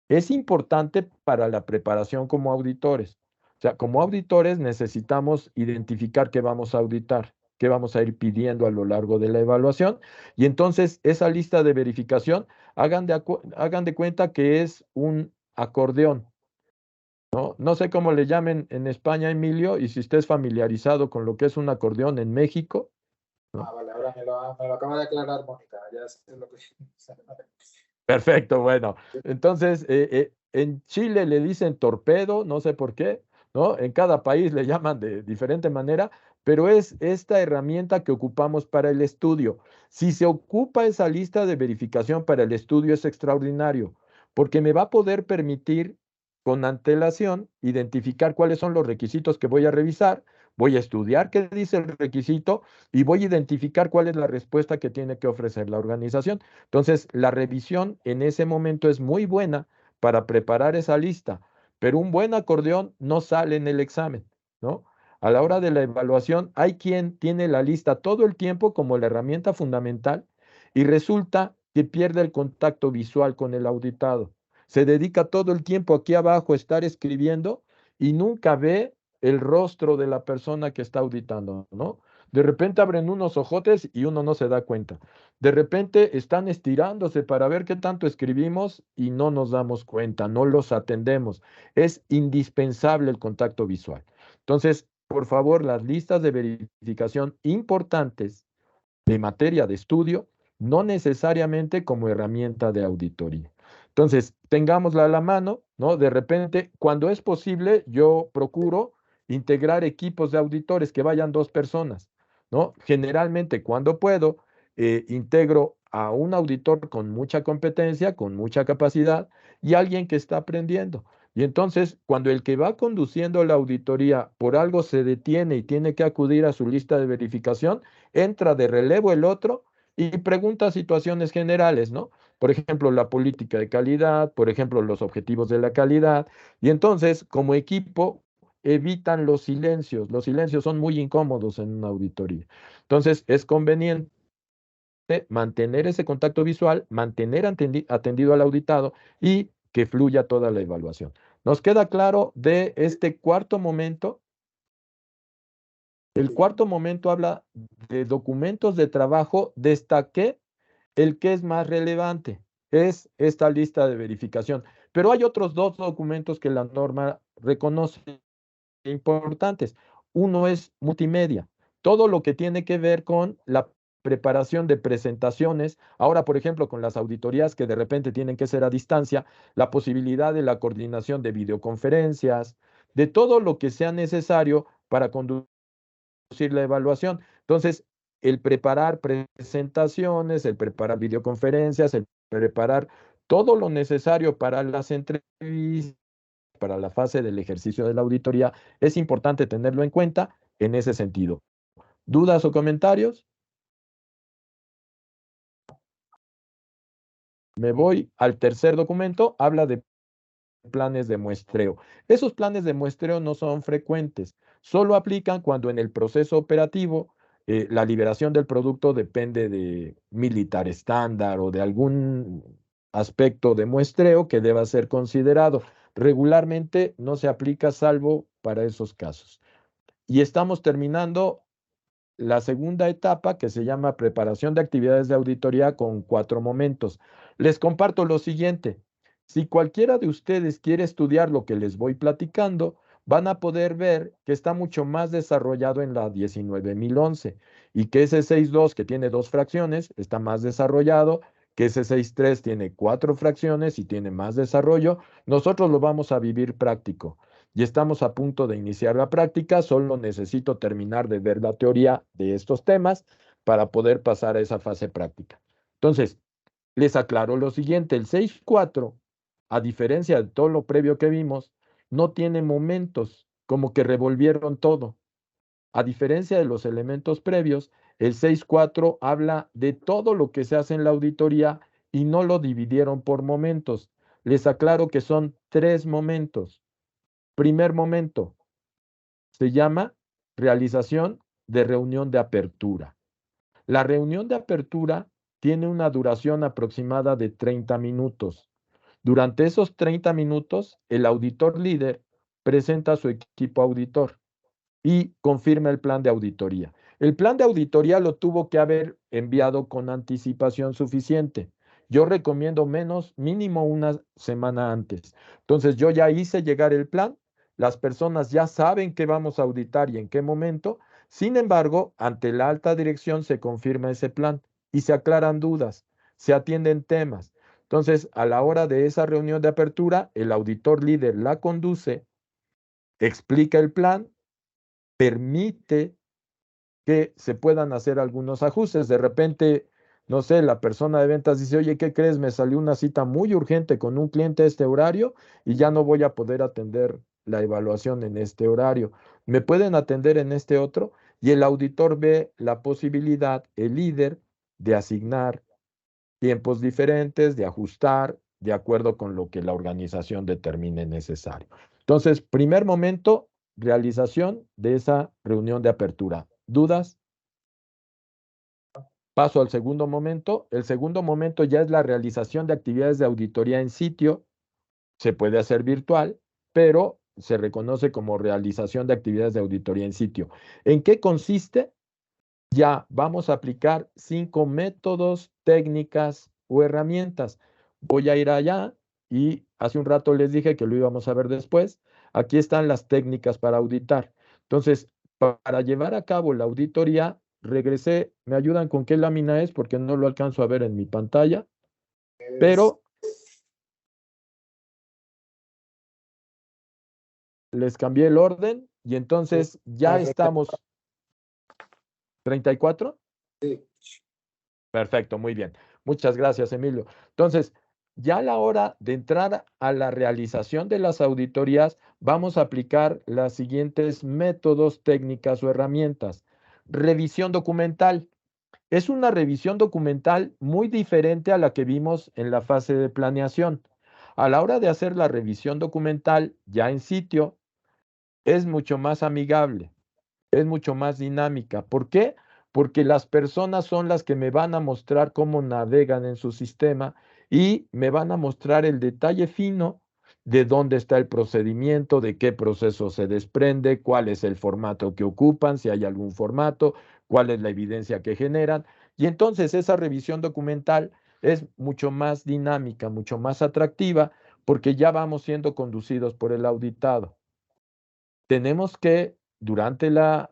A: Es importante para la preparación como auditores. O sea, como auditores necesitamos identificar qué vamos a auditar, qué vamos a ir pidiendo a lo largo de la evaluación. Y entonces esa lista de verificación, hagan de cuenta que es un acordeón, ¿no? No sé cómo le llamen en España, Emilio, y si estés familiarizado con lo que es un acordeón en México.
F: Ah, vale, ahora me lo acaba de aclarar Mónica, ya sé lo que
A: Perfecto, bueno. Entonces, en Chile le dicen torpedo, no sé por qué, ¿no? En cada país le llaman de diferente manera, pero es esta herramienta que ocupamos para el estudio. Si se ocupa esa lista de verificación para el estudio es extraordinario, porque me va a poder permitir con antelación identificar cuáles son los requisitos que voy a revisar, voy a estudiar qué dice el requisito y voy a identificar cuál es la respuesta que tiene que ofrecer la organización. Entonces, la revisión en ese momento es muy buena para preparar esa lista, pero un buen acordeón no sale en el examen, ¿no? A la hora de la evaluación, hay quien tiene la lista todo el tiempo como la herramienta fundamental y resulta que pierde el contacto visual con el auditado. Se dedica todo el tiempo aquí abajo a estar escribiendo y nunca ve el rostro de la persona que está auditando, ¿no? De repente abren unos ojotes y uno no se da cuenta. De repente están estirándose para ver qué tanto escribimos y no nos damos cuenta, no los atendemos. Es indispensable el contacto visual. Entonces, por favor, las listas de verificación importantes de materia de estudio, no necesariamente como herramienta de auditoría. Entonces, tengámosla a la mano, ¿no? De repente, cuando es posible, yo procuro integrar equipos de auditores que vayan 2 personas, ¿no? Generalmente, cuando puedo, integro a un auditor con mucha competencia, con mucha capacidad y alguien que está aprendiendo. Y entonces, cuando el que va conduciendo la auditoría por algo se detiene y tiene que acudir a su lista de verificación, entra de relevo el otro y pregunta situaciones generales, ¿no? Por ejemplo, la política de calidad, por ejemplo, los objetivos de la calidad. Y entonces, como equipo, evitan los silencios. Los silencios son muy incómodos en una auditoría. Entonces, es conveniente mantener ese contacto visual, mantener atendido al auditado y que fluya toda la evaluación. ¿Nos queda claro de este cuarto momento? El cuarto momento habla de documentos de trabajo. Destaqué el que es más relevante, es esta lista de verificación. Pero hay otros 2 documentos que la norma reconoce importantes. Uno es multimedia, todo lo que tiene que ver con la preparación de presentaciones. Ahora, por ejemplo, con las auditorías que de repente tienen que ser a distancia, la posibilidad de la coordinación de videoconferencias, de todo lo que sea necesario para conducir la evaluación. Entonces, el preparar presentaciones, el preparar videoconferencias, el preparar todo lo necesario para las entrevistas, para la fase del ejercicio de la auditoría, es importante tenerlo en cuenta en ese sentido. ¿Dudas o comentarios? Me voy al tercer documento, habla de planes de muestreo. Esos planes de muestreo no son frecuentes, solo aplican cuando en el proceso operativo la liberación del producto depende de militar estándar o de algún aspecto de muestreo que deba ser considerado. Regularmente no se aplica salvo para esos casos. Y estamos terminando la segunda etapa, que se llama preparación de actividades de auditoría, con 4 momentos. Les comparto lo siguiente. Si cualquiera de ustedes quiere estudiar lo que les voy platicando, van a poder ver que está mucho más desarrollado en la 19.011 y que ese 6.2, que tiene 2 fracciones, está más desarrollado, que ese 6.3 tiene 4 fracciones y tiene más desarrollo. Nosotros lo vamos a vivir práctico. Y estamos a punto de iniciar la práctica, solo necesito terminar de ver la teoría de estos temas para poder pasar a esa fase práctica. Entonces, les aclaro lo siguiente, el 6.4, a diferencia de todo lo previo que vimos, no tiene momentos, como que revolvieron todo. A diferencia de los elementos previos, el 6.4 habla de todo lo que se hace en la auditoría y no lo dividieron por momentos. Les aclaro que son 3 momentos. Primer momento, se llama realización de reunión de apertura. La reunión de apertura tiene una duración aproximada de 30 minutos. Durante esos 30 minutos, el auditor líder presenta a su equipo auditor y confirma el plan de auditoría. El plan de auditoría lo tuvo que haber enviado con anticipación suficiente. Yo recomiendo mínimo una semana antes. Entonces, yo ya hice llegar el plan, las personas ya saben qué vamos a auditar y en qué momento. Sin embargo, ante la alta dirección se confirma ese plan y se aclaran dudas, se atienden temas. Entonces, a la hora de esa reunión de apertura, el auditor líder la conduce, explica el plan, permite que se puedan hacer algunos ajustes. De repente, no sé, la persona de ventas dice, oye, ¿qué crees? Me salió una cita muy urgente con un cliente a este horario y ya no voy a poder atender la evaluación en este horario. ¿Me pueden atender en este otro? Y el auditor ve la posibilidad, el líder, de asignar tiempos diferentes, de ajustar de acuerdo con lo que la organización determine necesario. Entonces, primer momento, realización de esa reunión de apertura. ¿Dudas? Paso al segundo momento. El segundo momento ya es la realización de actividades de auditoría en sitio. Se puede hacer virtual, pero se reconoce como realización de actividades de auditoría en sitio. ¿En qué consiste? Ya vamos a aplicar 5 métodos, técnicas o herramientas. Voy a ir allá y hace un rato les dije que lo íbamos a ver después. Aquí están las técnicas para auditar. Entonces, para llevar a cabo la auditoría, regresé. ¿Me ayudan con qué lámina es? Porque no lo alcanzo a ver en mi pantalla. Pero les cambié el orden y entonces ya estamos. ¿34?
F: Sí.
A: Perfecto, muy bien. Muchas gracias, Emilio. Entonces, ya a la hora de entrar a la realización de las auditorías, vamos a aplicar las siguientes métodos, técnicas o herramientas. Revisión documental. Es una revisión documental muy diferente a la que vimos en la fase de planeación. A la hora de hacer la revisión documental ya en sitio, es mucho más amigable, es mucho más dinámica. ¿Por qué? Porque las personas son las que me van a mostrar cómo navegan en su sistema y me van a mostrar el detalle fino de dónde está el procedimiento, de qué proceso se desprende, cuál es el formato que ocupan, si hay algún formato, cuál es la evidencia que generan. Y entonces esa revisión documental es mucho más dinámica, mucho más atractiva, porque ya vamos siendo conducidos por el auditado. Tenemos que, durante la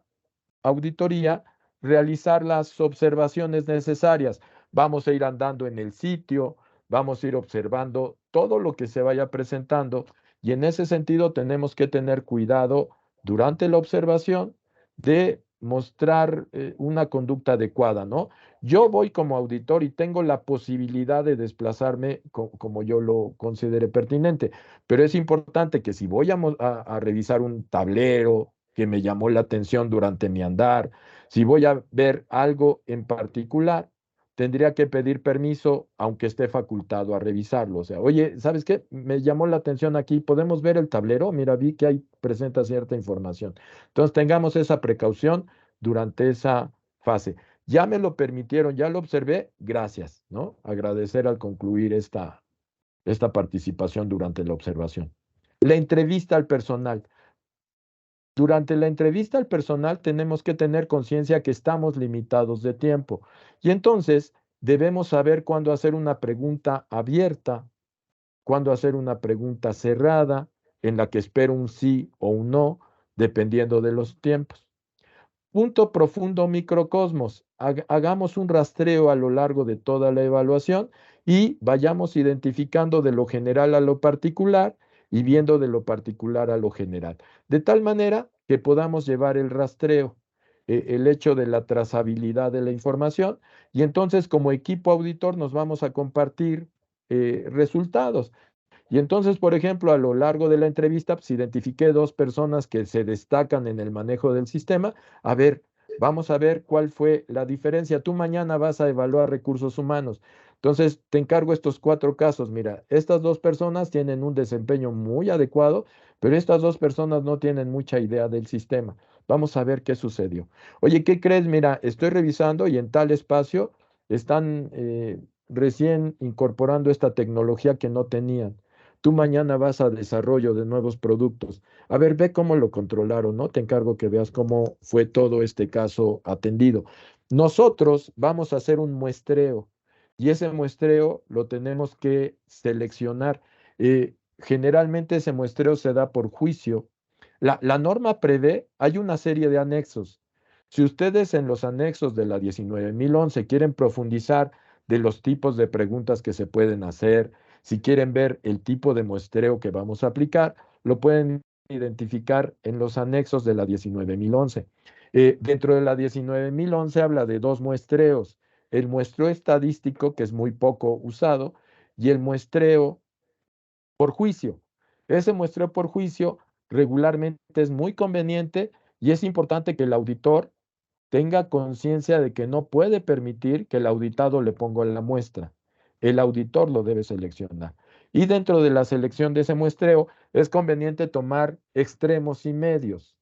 A: auditoría, realizar las observaciones necesarias. Vamos a ir andando en el sitio, vamos a ir observando todo lo que se vaya presentando y en ese sentido tenemos que tener cuidado durante la observación de mostrar una conducta adecuada, ¿no? Yo voy como auditor y tengo la posibilidad de desplazarme como yo lo considere pertinente, pero es importante que si voy a revisar un tablero que me llamó la atención durante mi andar, si voy a ver algo en particular, tendría que pedir permiso, aunque esté facultado a revisarlo. O sea, oye, ¿sabes qué? Me llamó la atención aquí, ¿podemos ver el tablero? Mira, vi que ahí presenta cierta información. Entonces, tengamos esa precaución durante esa fase. Ya me lo permitieron, ya lo observé, gracias, ¿no? Agradecer al concluir esta participación durante la observación. La entrevista al personal. Durante la entrevista al personal tenemos que tener conciencia que estamos limitados de tiempo y entonces debemos saber cuándo hacer una pregunta abierta, cuándo hacer una pregunta cerrada, en la que espero un sí o un no, dependiendo de los tiempos. Punto profundo microcosmos. Hagamos un rastreo a lo largo de toda la evaluación y vayamos identificando de lo general a lo particular y viendo de lo particular a lo general. De tal manera que podamos llevar el rastreo, el hecho de la trazabilidad de la información y entonces como equipo auditor nos vamos a compartir resultados. Y entonces, por ejemplo, a lo largo de la entrevista, pues identifiqué 2 personas que se destacan en el manejo del sistema. A ver, vamos a ver cuál fue la diferencia. Tú mañana vas a evaluar recursos humanos. Entonces, te encargo estos 4 casos. Mira, estas 2 personas tienen un desempeño muy adecuado, pero estas 2 personas no tienen mucha idea del sistema. Vamos a ver qué sucedió. Oye, ¿qué crees? Mira, estoy revisando y en tal espacio están recién incorporando esta tecnología que no tenían. Tú mañana vas a desarrollo de nuevos productos. A ver, ve cómo lo controlaron, ¿no? Te encargo que veas cómo fue todo este caso atendido. Nosotros vamos a hacer un muestreo y ese muestreo lo tenemos que seleccionar. Generalmente ese muestreo se da por juicio. La norma prevé, hay una serie de anexos. Si ustedes en los anexos de la 19.011 quieren profundizar de los tipos de preguntas que se pueden hacer, si quieren ver el tipo de muestreo que vamos a aplicar, lo pueden identificar en los anexos de la 19.011. Dentro de la 19.011 habla de 2 muestreos, el muestreo estadístico, que es muy poco usado, y el muestreo por juicio. Ese muestreo por juicio regularmente es muy conveniente Y es importante que el auditor tenga conciencia de que no puede permitir que el auditado le ponga la muestra. El auditor lo debe seleccionar. Y dentro de la selección de ese muestreo es conveniente tomar extremos y medios,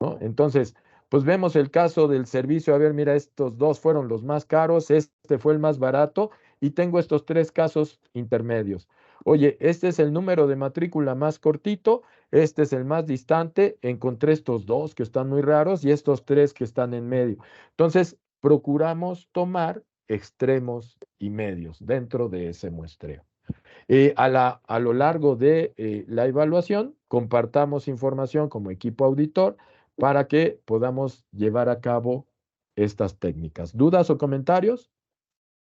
A: ¿no? Entonces, pues vemos el caso del servicio. A ver, mira, estos dos fueron los más caros, este fue el más barato y tengo estos 3 casos intermedios. Oye, este es el número de matrícula más cortito, este es el más distante, encontré estos 2 que están muy raros y estos 3 que están en medio. Entonces, procuramos tomar extremos y medios dentro de ese muestreo. A lo largo de la evaluación, compartamos información como equipo auditor para que podamos llevar a cabo estas técnicas. ¿Dudas o comentarios?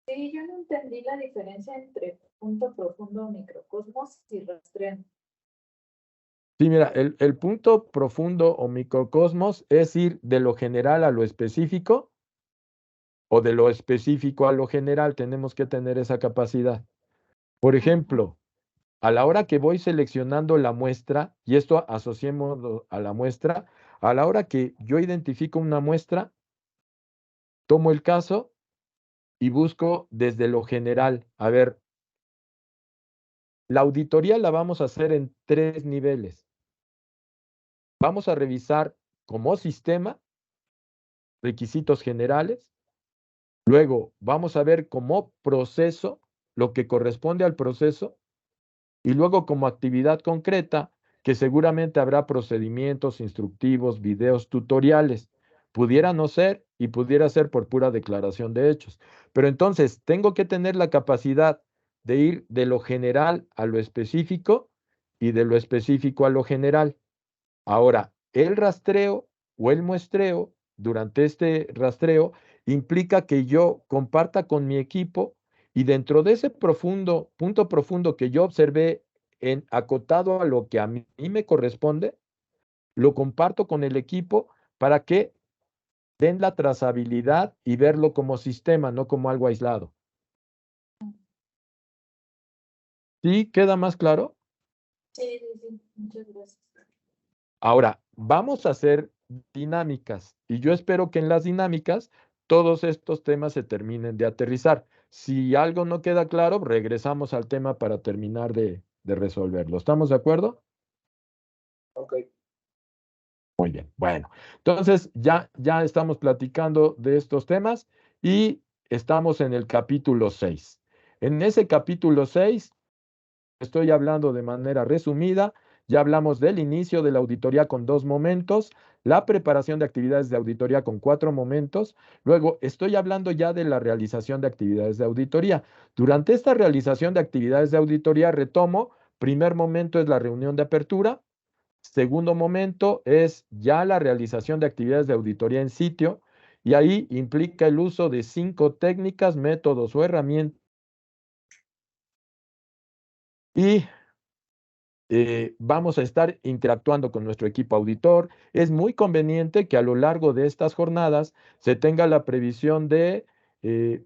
G: Sí, yo no entendí la diferencia entre punto profundo, microcosmos y rastreo.
A: Sí, mira, el punto profundo o microcosmos es ir de lo general a lo específico o de lo específico a lo general. Tenemos que tener esa capacidad. Por ejemplo, a la hora que voy seleccionando la muestra, y esto asociémoslo a la muestra, a la hora que yo identifico una muestra, tomo el caso y busco desde lo general. A ver, la auditoría la vamos a hacer en 3 niveles. Vamos a revisar como sistema, requisitos generales. Luego vamos a ver como proceso, lo que corresponde al proceso. Y luego como actividad concreta, que seguramente habrá procedimientos instructivos, videos, tutoriales. Pudiera no ser y pudiera ser por pura declaración de hechos. Pero entonces tengo que tener la capacidad de ir de lo general a lo específico y de lo específico a lo general. Ahora, el rastreo o el muestreo, durante este rastreo, implica que yo comparta con mi equipo y dentro de ese punto profundo que yo observé acotado a lo que a mí me corresponde, lo comparto con el equipo para que den la trazabilidad y verlo como sistema, no como algo aislado. ¿Sí? ¿Queda más claro?
G: Sí, muchas gracias.
A: Ahora, vamos a hacer dinámicas y yo espero que en las dinámicas todos estos temas se terminen de aterrizar. Si algo no queda claro, regresamos al tema para terminar de resolverlo. ¿Estamos de acuerdo?
F: Ok.
A: Muy bien. Bueno, entonces ya estamos platicando de estos temas y estamos en el capítulo 6. En ese capítulo 6 estoy hablando de manera resumida. Ya hablamos del inicio de la auditoría con 2 momentos, la preparación de actividades de auditoría con 4 momentos. Luego estoy hablando ya de la realización de actividades de auditoría. Durante esta realización de actividades de auditoría, retomo, primer momento es la reunión de apertura. Segundo momento es ya la realización de actividades de auditoría en sitio y ahí implica el uso de 5 técnicas, métodos o herramientas. Y vamos a estar interactuando con nuestro equipo auditor. Es muy conveniente que a lo largo de estas jornadas se tenga la previsión de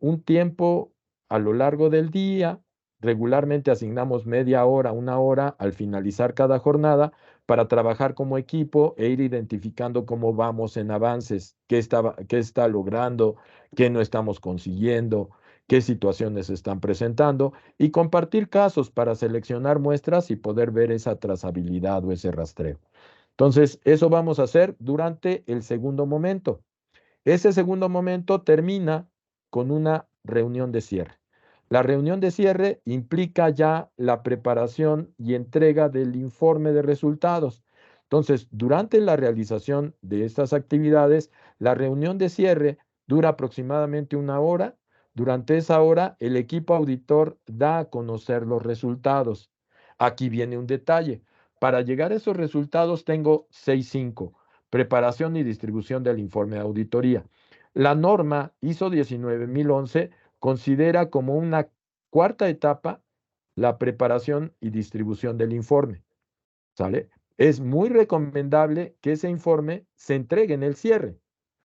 A: un tiempo a lo largo del día. Regularmente asignamos media hora, 1 hora al finalizar cada jornada para trabajar como equipo e ir identificando cómo vamos en avances, qué está logrando, qué no estamos consiguiendo, qué situaciones se están presentando y compartir casos para seleccionar muestras y poder ver esa trazabilidad o ese rastreo. Entonces, eso vamos a hacer durante el segundo momento. Ese segundo momento termina con una reunión de cierre. La reunión de cierre implica ya la preparación y entrega del informe de resultados. Entonces, durante la realización de estas actividades, la reunión de cierre dura aproximadamente 1 hora. Durante esa hora, el equipo auditor da a conocer los resultados. Aquí viene un detalle. Para llegar a esos resultados tengo 6.5. Preparación y distribución del informe de auditoría. La norma ISO 19011 considera como una cuarta etapa la preparación y distribución del informe. ¿Sale? Es muy recomendable que ese informe se entregue en el cierre.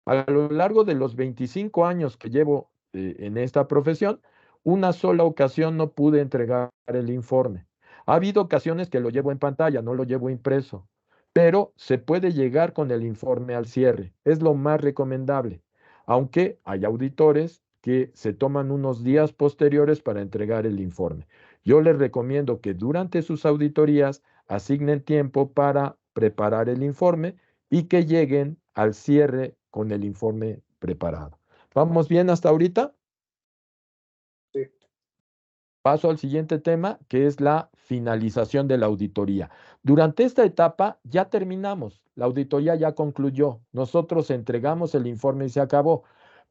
A: A lo largo de los 25 años que llevo en esta profesión, una sola ocasión no pude entregar el informe. Ha habido ocasiones que lo llevo en pantalla, no lo llevo impreso, pero se puede llegar con el informe al cierre. Es lo más recomendable, aunque hay auditores que se toman unos días posteriores para entregar el informe. Yo les recomiendo que durante sus auditorías asignen tiempo para preparar el informe y que lleguen al cierre con el informe preparado. ¿Vamos bien hasta ahorita?
F: Sí.
A: Paso al siguiente tema, que es la finalización de la auditoría. Durante esta etapa ya terminamos, la auditoría ya concluyó, nosotros entregamos el informe y se acabó,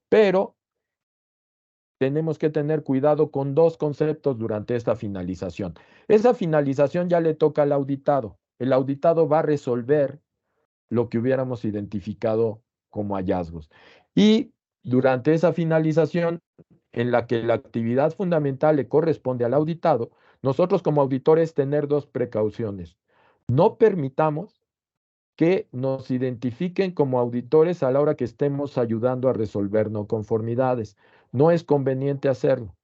A: pero tenemos que tener cuidado con dos conceptos durante esta finalización. Esa finalización ya le toca al auditado. El auditado va a resolver lo que hubiéramos identificado como hallazgos. Y durante esa finalización, en la que la actividad fundamental le corresponde al auditado, nosotros como auditores tener dos precauciones. No permitamos que nos identifiquen como auditores a la hora que estemos ayudando a resolver no conformidades. No es conveniente hacerlo,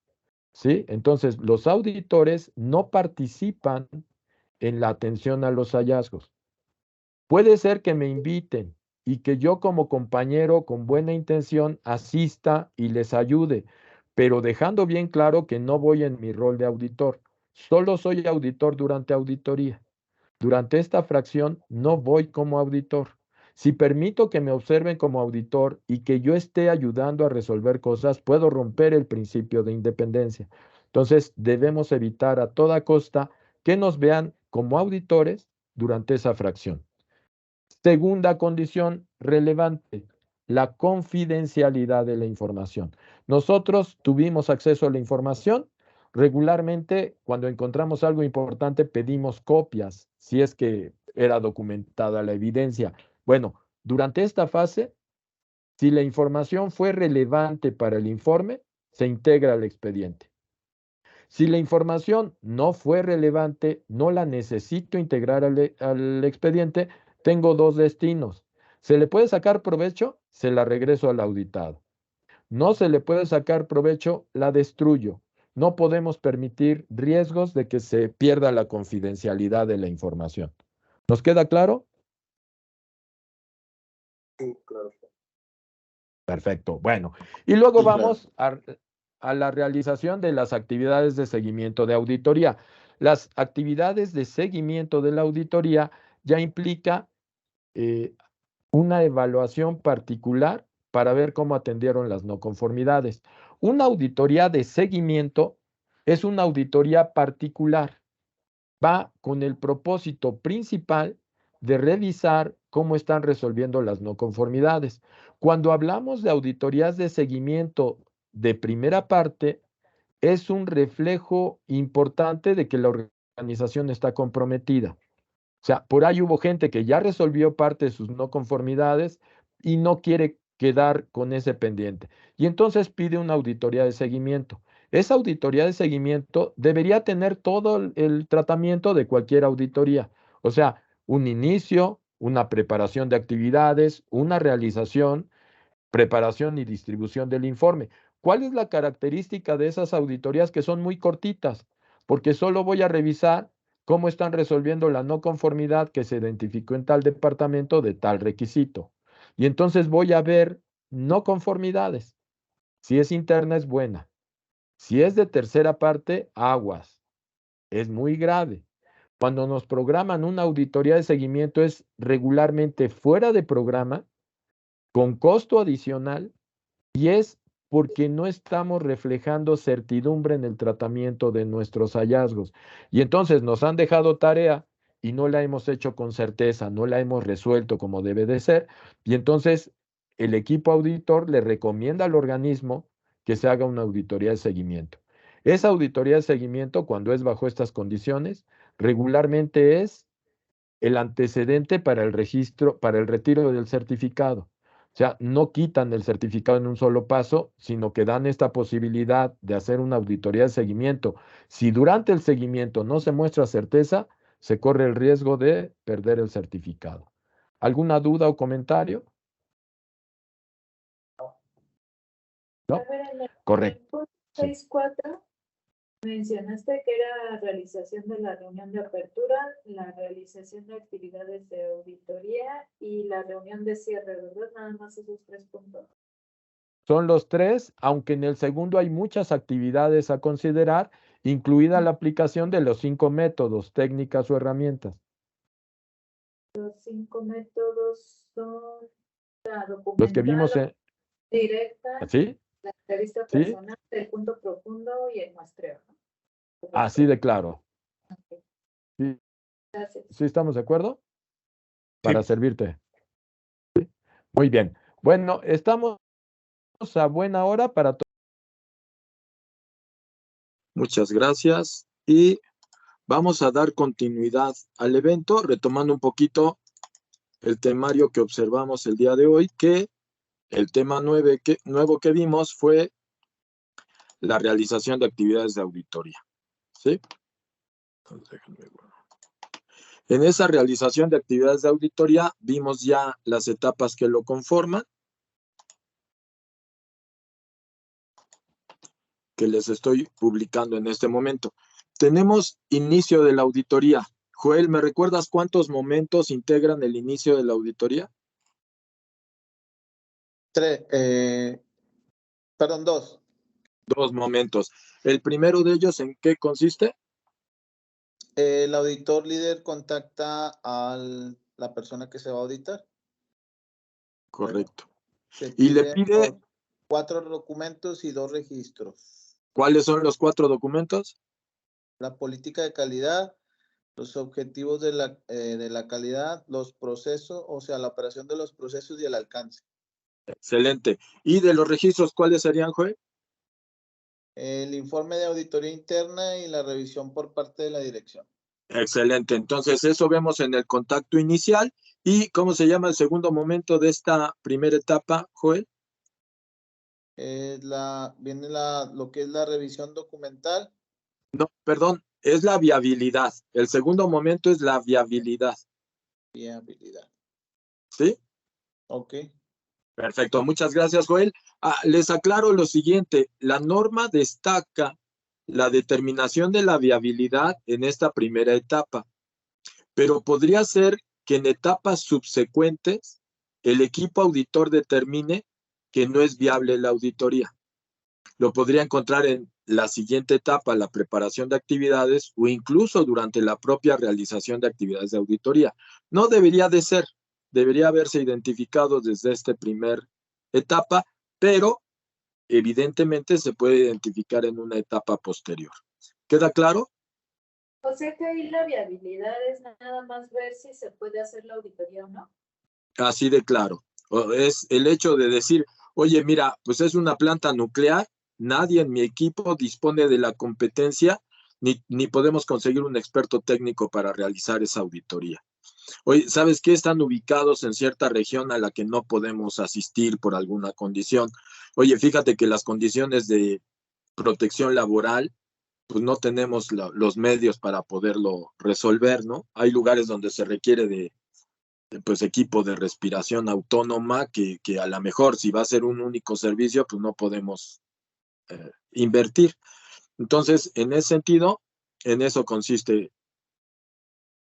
A: ¿sí? Entonces, los auditores no participan en la atención a los hallazgos. Puede ser que me inviten y que yo como compañero con buena intención asista y les ayude, pero dejando bien claro que no voy en mi rol de auditor. Solo soy auditor durante auditoría. Durante esta fracción no voy como auditor. Si permito que me observen como auditor y que yo esté ayudando a resolver cosas, puedo romper el principio de independencia. Entonces, debemos evitar a toda costa que nos vean como auditores durante esa fracción. Segunda condición relevante, la confidencialidad de la información. Nosotros tuvimos acceso a la información. Regularmente, cuando encontramos algo importante, pedimos copias, si es que era documentada la evidencia. Bueno, durante esta fase, si la información fue relevante para el informe, se integra al expediente. Si la información no fue relevante, no la necesito integrar al expediente, tengo dos destinos. ¿Se le puede sacar provecho? Se la regreso al auditado. No se le puede sacar provecho, la destruyo. No podemos permitir riesgos de que se pierda la confidencialidad de la información. ¿Nos queda claro?
F: Sí, claro.
A: Perfecto. Bueno, y luego
B: Sí, claro.
A: vamos a la realización de las actividades de seguimiento de auditoría. Las actividades de seguimiento de la auditoría ya implica una evaluación particular para ver cómo atendieron las no conformidades. Una auditoría de seguimiento es una auditoría particular. Va con el propósito principal de revisar cómo están resolviendo las no conformidades. Cuando hablamos de auditorías de seguimiento de primera parte, es un reflejo importante de que la organización está comprometida. O sea, por ahí hubo gente que ya resolvió parte de sus no conformidades y no quiere quedar con ese pendiente. Y entonces pide una auditoría de seguimiento. Esa auditoría de seguimiento debería tener todo el tratamiento de cualquier auditoría. O sea, un inicio, una preparación de actividades, una realización, preparación y distribución del informe. ¿Cuál es la característica de esas auditorías que son muy cortitas? Porque solo voy a revisar cómo están resolviendo la no conformidad que se identificó en tal departamento de tal requisito. Y entonces voy a ver no conformidades. Si es interna, es buena. Si es de tercera parte, aguas. Es muy grave. Cuando nos programan una auditoría de seguimiento es regularmente fuera de programa, con costo adicional, y es porque no estamos reflejando certidumbre en el tratamiento de nuestros hallazgos. Y entonces nos han dejado tarea y no la hemos hecho con certeza, no la hemos resuelto como debe de ser. Y entonces el equipo auditor le recomienda al organismo que se haga una auditoría de seguimiento. Esa auditoría de seguimiento, cuando es bajo estas condiciones, regularmente es el antecedente para el registro, para el retiro del certificado. O sea, no quitan el certificado en un solo paso, sino que dan esta posibilidad de hacer una auditoría de seguimiento. Si durante el seguimiento no se muestra certeza, se corre el riesgo de perder el certificado. ¿Alguna duda o comentario? ¿No?
G: A ver, en el
A: Correcto.
G: punto
A: Sí.
G: 6.4 Mencionaste que era realización de la reunión de apertura, la realización de actividades de auditoría y la reunión de cierre, ¿verdad? Nada más esos 3 puntos.
A: Son los 3, aunque en el segundo hay muchas actividades a considerar, incluida la aplicación de los 5 métodos, técnicas o herramientas.
G: Los 5 métodos son la
A: Los que vimos
G: documental, directa,
A: ¿sí?
G: la entrevista
A: ¿Sí?
G: personal, el punto profundo y el muestreo, ¿no?
A: Así de claro.
G: Ok,
A: ¿Sí,
G: gracias.
A: sí estamos de acuerdo? Para servirte. ¿Sí? Muy bien. Bueno, estamos a buena hora para todo. Muchas gracias y vamos a dar continuidad al evento, retomando un poquito el temario que observamos el día de hoy, que el tema nuevo que vimos fue la realización de actividades de auditoría. ¿Sí? Entonces, déjenme ver. En esa realización de actividades de auditoría vimos ya las etapas que lo conforman, que les estoy publicando en este momento. Tenemos inicio de la auditoría. Joel, ¿me recuerdas cuántos momentos integran el inicio de la auditoría?
B: 2.
A: 2 momentos. ¿El primero de ellos en qué consiste?
B: El auditor líder contacta a la persona que se va a auditar.
A: Correcto.
B: Y
A: le pide
B: 4 documentos y 2 registros.
A: ¿Cuáles son los 4 documentos?
B: La política de calidad, los objetivos de la calidad, los procesos, o sea, la operación de los procesos y el alcance.
A: Excelente. ¿Y de los registros cuáles serían, Joel?
B: El informe de auditoría interna y la revisión por parte de la dirección.
A: Excelente. Entonces, eso vemos en el contacto inicial. ¿Y cómo se llama el segundo momento de esta primera etapa, Joel?
B: Viene lo que es la revisión documental.
A: No, perdón, es la viabilidad. El segundo momento es la viabilidad.
B: Viabilidad.
A: ¿Sí?
B: Ok.
A: Perfecto, muchas gracias, Joel. Les aclaro lo siguiente, la norma destaca la determinación de la viabilidad en esta primera etapa, pero podría ser que en etapas subsecuentes el equipo auditor determine que no es viable la auditoría. Lo podría encontrar en la siguiente etapa, la preparación de actividades o incluso durante la propia realización de actividades de auditoría. No debería de ser, debería haberse identificado desde esta primera etapa, pero evidentemente se puede identificar en una etapa posterior. ¿Queda claro?
G: O sea que ahí la viabilidad es nada más ver si se puede hacer la auditoría o no.
A: Así de claro. Es el hecho de decir, oye, mira, pues es una planta nuclear, nadie en mi equipo dispone de la competencia, ni podemos conseguir un experto técnico para realizar esa auditoría. Oye, ¿sabes qué? Están ubicados en cierta región a la que no podemos asistir por alguna condición. Oye, fíjate que las condiciones de protección laboral, pues no tenemos los medios para poderlo resolver, ¿no? Hay lugares donde se requiere de pues equipo de respiración autónoma que a lo mejor si va a ser un único servicio, pues no podemos invertir. Entonces, en ese sentido, en eso consiste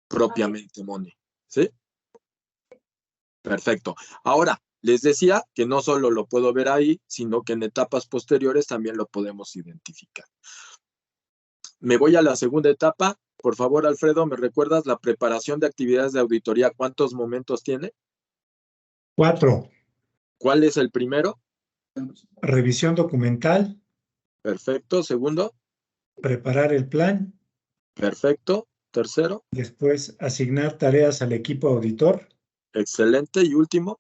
A: propiamente, Moni. ¿Sí? Perfecto. Ahora, les decía que no solo lo puedo ver ahí, sino que en etapas posteriores también lo podemos identificar. Me voy a la segunda etapa. Por favor, Alfredo, ¿me recuerdas la preparación de actividades de auditoría? ¿Cuántos momentos tiene?
C: 4.
A: ¿Cuál es el primero?
C: Revisión documental.
A: Perfecto. Segundo.
C: Preparar el plan.
A: Perfecto. Tercero.
C: Después, asignar tareas al equipo auditor.
A: Excelente. Y último.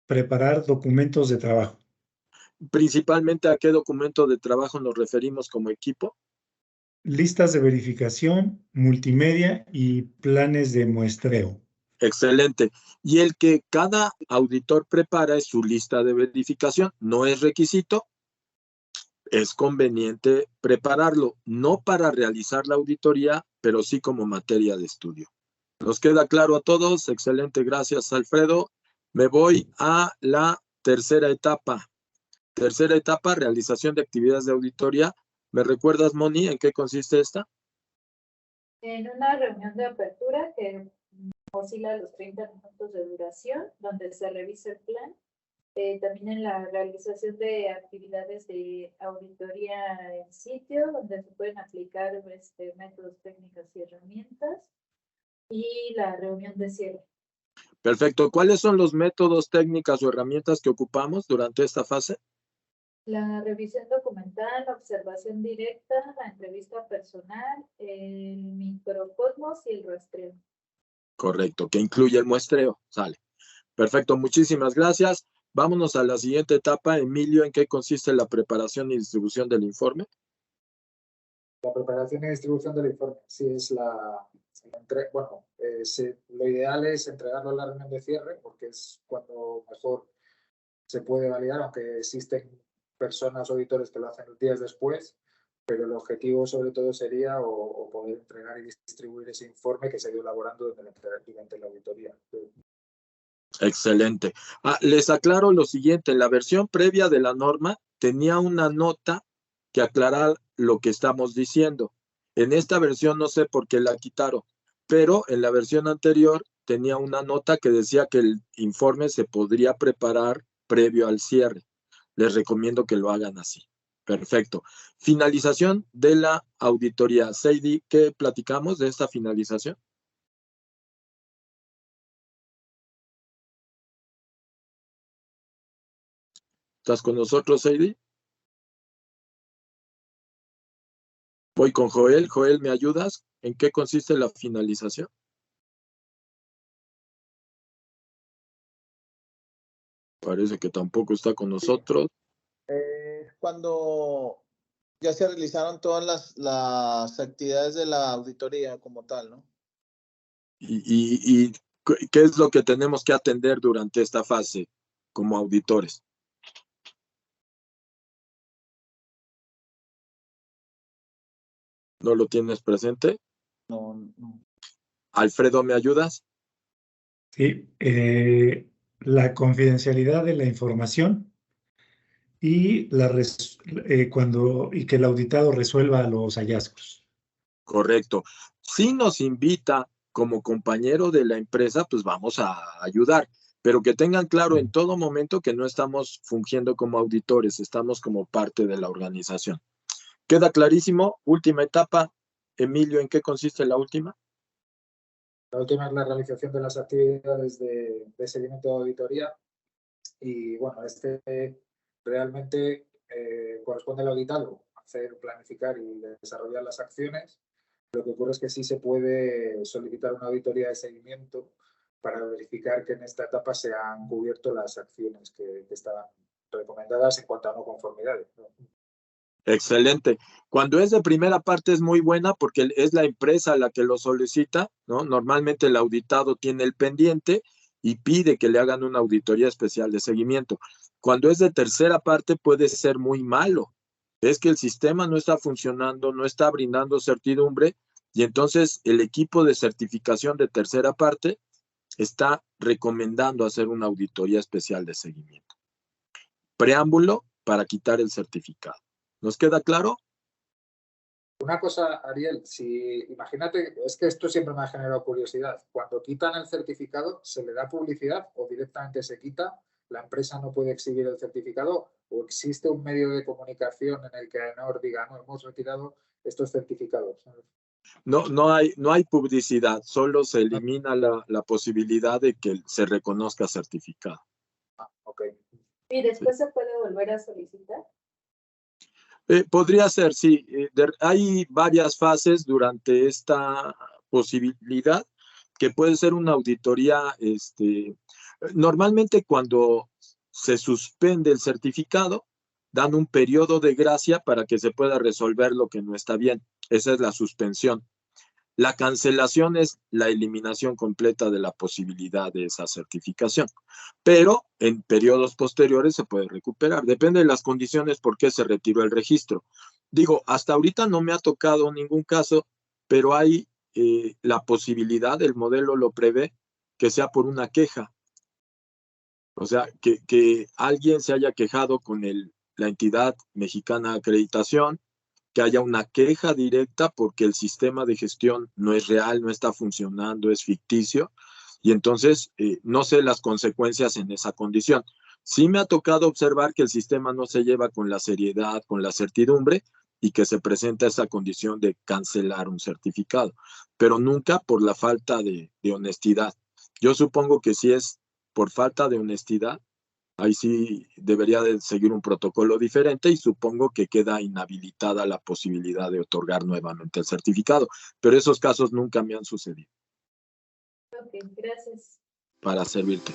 C: Preparar documentos de trabajo.
A: Principalmente, ¿a qué documento de trabajo nos referimos como equipo?
C: Listas de verificación, multimedia y planes de muestreo.
A: Excelente. Y el que cada auditor prepara es su lista de verificación. No es requisito. Es conveniente prepararlo, no para realizar la auditoría, pero sí como materia de estudio. ¿Nos queda claro a todos? Excelente, gracias, Alfredo. Me voy a la tercera etapa. Tercera etapa, realización de actividades de auditoría. ¿Me recuerdas, Moni, en qué consiste esta?
G: En una reunión de apertura que oscila los 30 minutos de duración, donde se revisa el plan. También en la realización de actividades de auditoría en sitio, donde se pueden aplicar métodos, técnicas y herramientas. Y la reunión de cierre.
A: Perfecto. ¿Cuáles son los métodos, técnicas o herramientas que ocupamos durante esta fase?
G: La revisión documental, la observación directa, la entrevista personal, el microcosmos y el rastreo.
A: Correcto, que incluye el muestreo. Sale. Perfecto, muchísimas gracias. Vámonos a la siguiente etapa. Emilio, ¿en qué consiste la preparación y distribución del informe?
F: La preparación y distribución del informe, sí es lo ideal es entregarlo en la reunión de cierre, porque es cuando mejor se puede validar, aunque existen personas, auditores que lo hacen días después, pero el objetivo sobre todo sería o poder entregar y distribuir ese informe que se ha ido elaborando durante la auditoría.
A: Excelente. Les aclaro lo siguiente, la versión previa de la norma tenía una nota que aclaraba lo que estamos diciendo. En esta versión no sé por qué la quitaron, pero en la versión anterior tenía una nota que decía que el informe se podría preparar previo al cierre. Les recomiendo que lo hagan así. Perfecto. Finalización de la auditoría. Seidi, ¿qué platicamos de esta finalización? ¿Estás con nosotros, Seidi? Voy con Joel. Joel, ¿me ayudas? ¿En qué consiste la finalización? Parece que tampoco está con nosotros.
B: Cuando ya se realizaron todas las actividades de la auditoría como tal, ¿no?
A: ¿Y qué es lo que tenemos que atender durante esta fase como auditores? ¿No lo tienes presente?
B: No.
C: Alfredo, ¿me ayudas? Sí, la confidencialidad de la información y, y que el auditado resuelva los hallazgos.
A: Correcto. Si nos invita como compañero de la empresa, pues vamos a ayudar, pero que tengan claro en todo momento que no estamos fungiendo como auditores, estamos como parte de la organización. ¿Queda clarísimo? Última etapa. Emilio, ¿en qué consiste la última?
F: La última es la realización de las actividades de seguimiento de auditoría y bueno, realmente corresponde al auditado hacer, planificar y desarrollar las acciones. Lo que ocurre es que sí se puede solicitar una auditoría de seguimiento para verificar que en esta etapa se han cubierto las acciones que estaban recomendadas en cuanto a no conformidades, ¿no?
A: Excelente. Cuando es de primera parte es muy buena porque es la empresa la que lo solicita, ¿no? Normalmente el auditado tiene el pendiente y pide que le hagan una auditoría especial de seguimiento. Cuando es de tercera parte puede ser muy malo. Es que el sistema no está funcionando, no está brindando certidumbre y entonces el equipo de certificación de tercera parte está recomendando hacer una auditoría especial de seguimiento. Preámbulo para quitar el certificado. ¿Nos queda claro?
F: Una cosa, Ariel, imagínate, es que esto siempre me ha generado curiosidad. Cuando quitan el certificado, ¿se le da publicidad o directamente se quita? ¿La empresa no puede exhibir el certificado? ¿O existe un medio de comunicación en el que AENOR diga, no, hemos retirado estos certificados?
A: No hay publicidad, solo se elimina la posibilidad de que se reconozca certificado.
F: Okay.
G: ¿Y después se puede volver a solicitar?
A: Podría ser, sí. Hay varias fases durante esta posibilidad que puede ser una auditoría. Normalmente cuando se suspende el certificado, dan un periodo de gracia para que se pueda resolver lo que no está bien. Esa es la suspensión. La cancelación es la eliminación completa de la posibilidad de esa certificación, pero en periodos posteriores se puede recuperar. Depende de las condiciones por qué se retiró el registro. Digo, hasta ahorita no me ha tocado ningún caso, pero hay la posibilidad, el modelo lo prevé, que sea por una queja. O sea, que alguien se haya quejado con la entidad mexicana de acreditación que haya una queja directa porque el sistema de gestión no es real, no está funcionando, es ficticio, y entonces no sé las consecuencias en esa condición. Sí me ha tocado observar que el sistema no se lleva con la seriedad, con la certidumbre, y que se presenta esa condición de cancelar un certificado, pero nunca por la falta de honestidad. Yo supongo que si es por falta de honestidad, ahí sí debería de seguir un protocolo diferente y supongo que queda inhabilitada la posibilidad de otorgar nuevamente el certificado, pero esos casos nunca me han sucedido.
G: Ok, gracias.
A: Para servirte.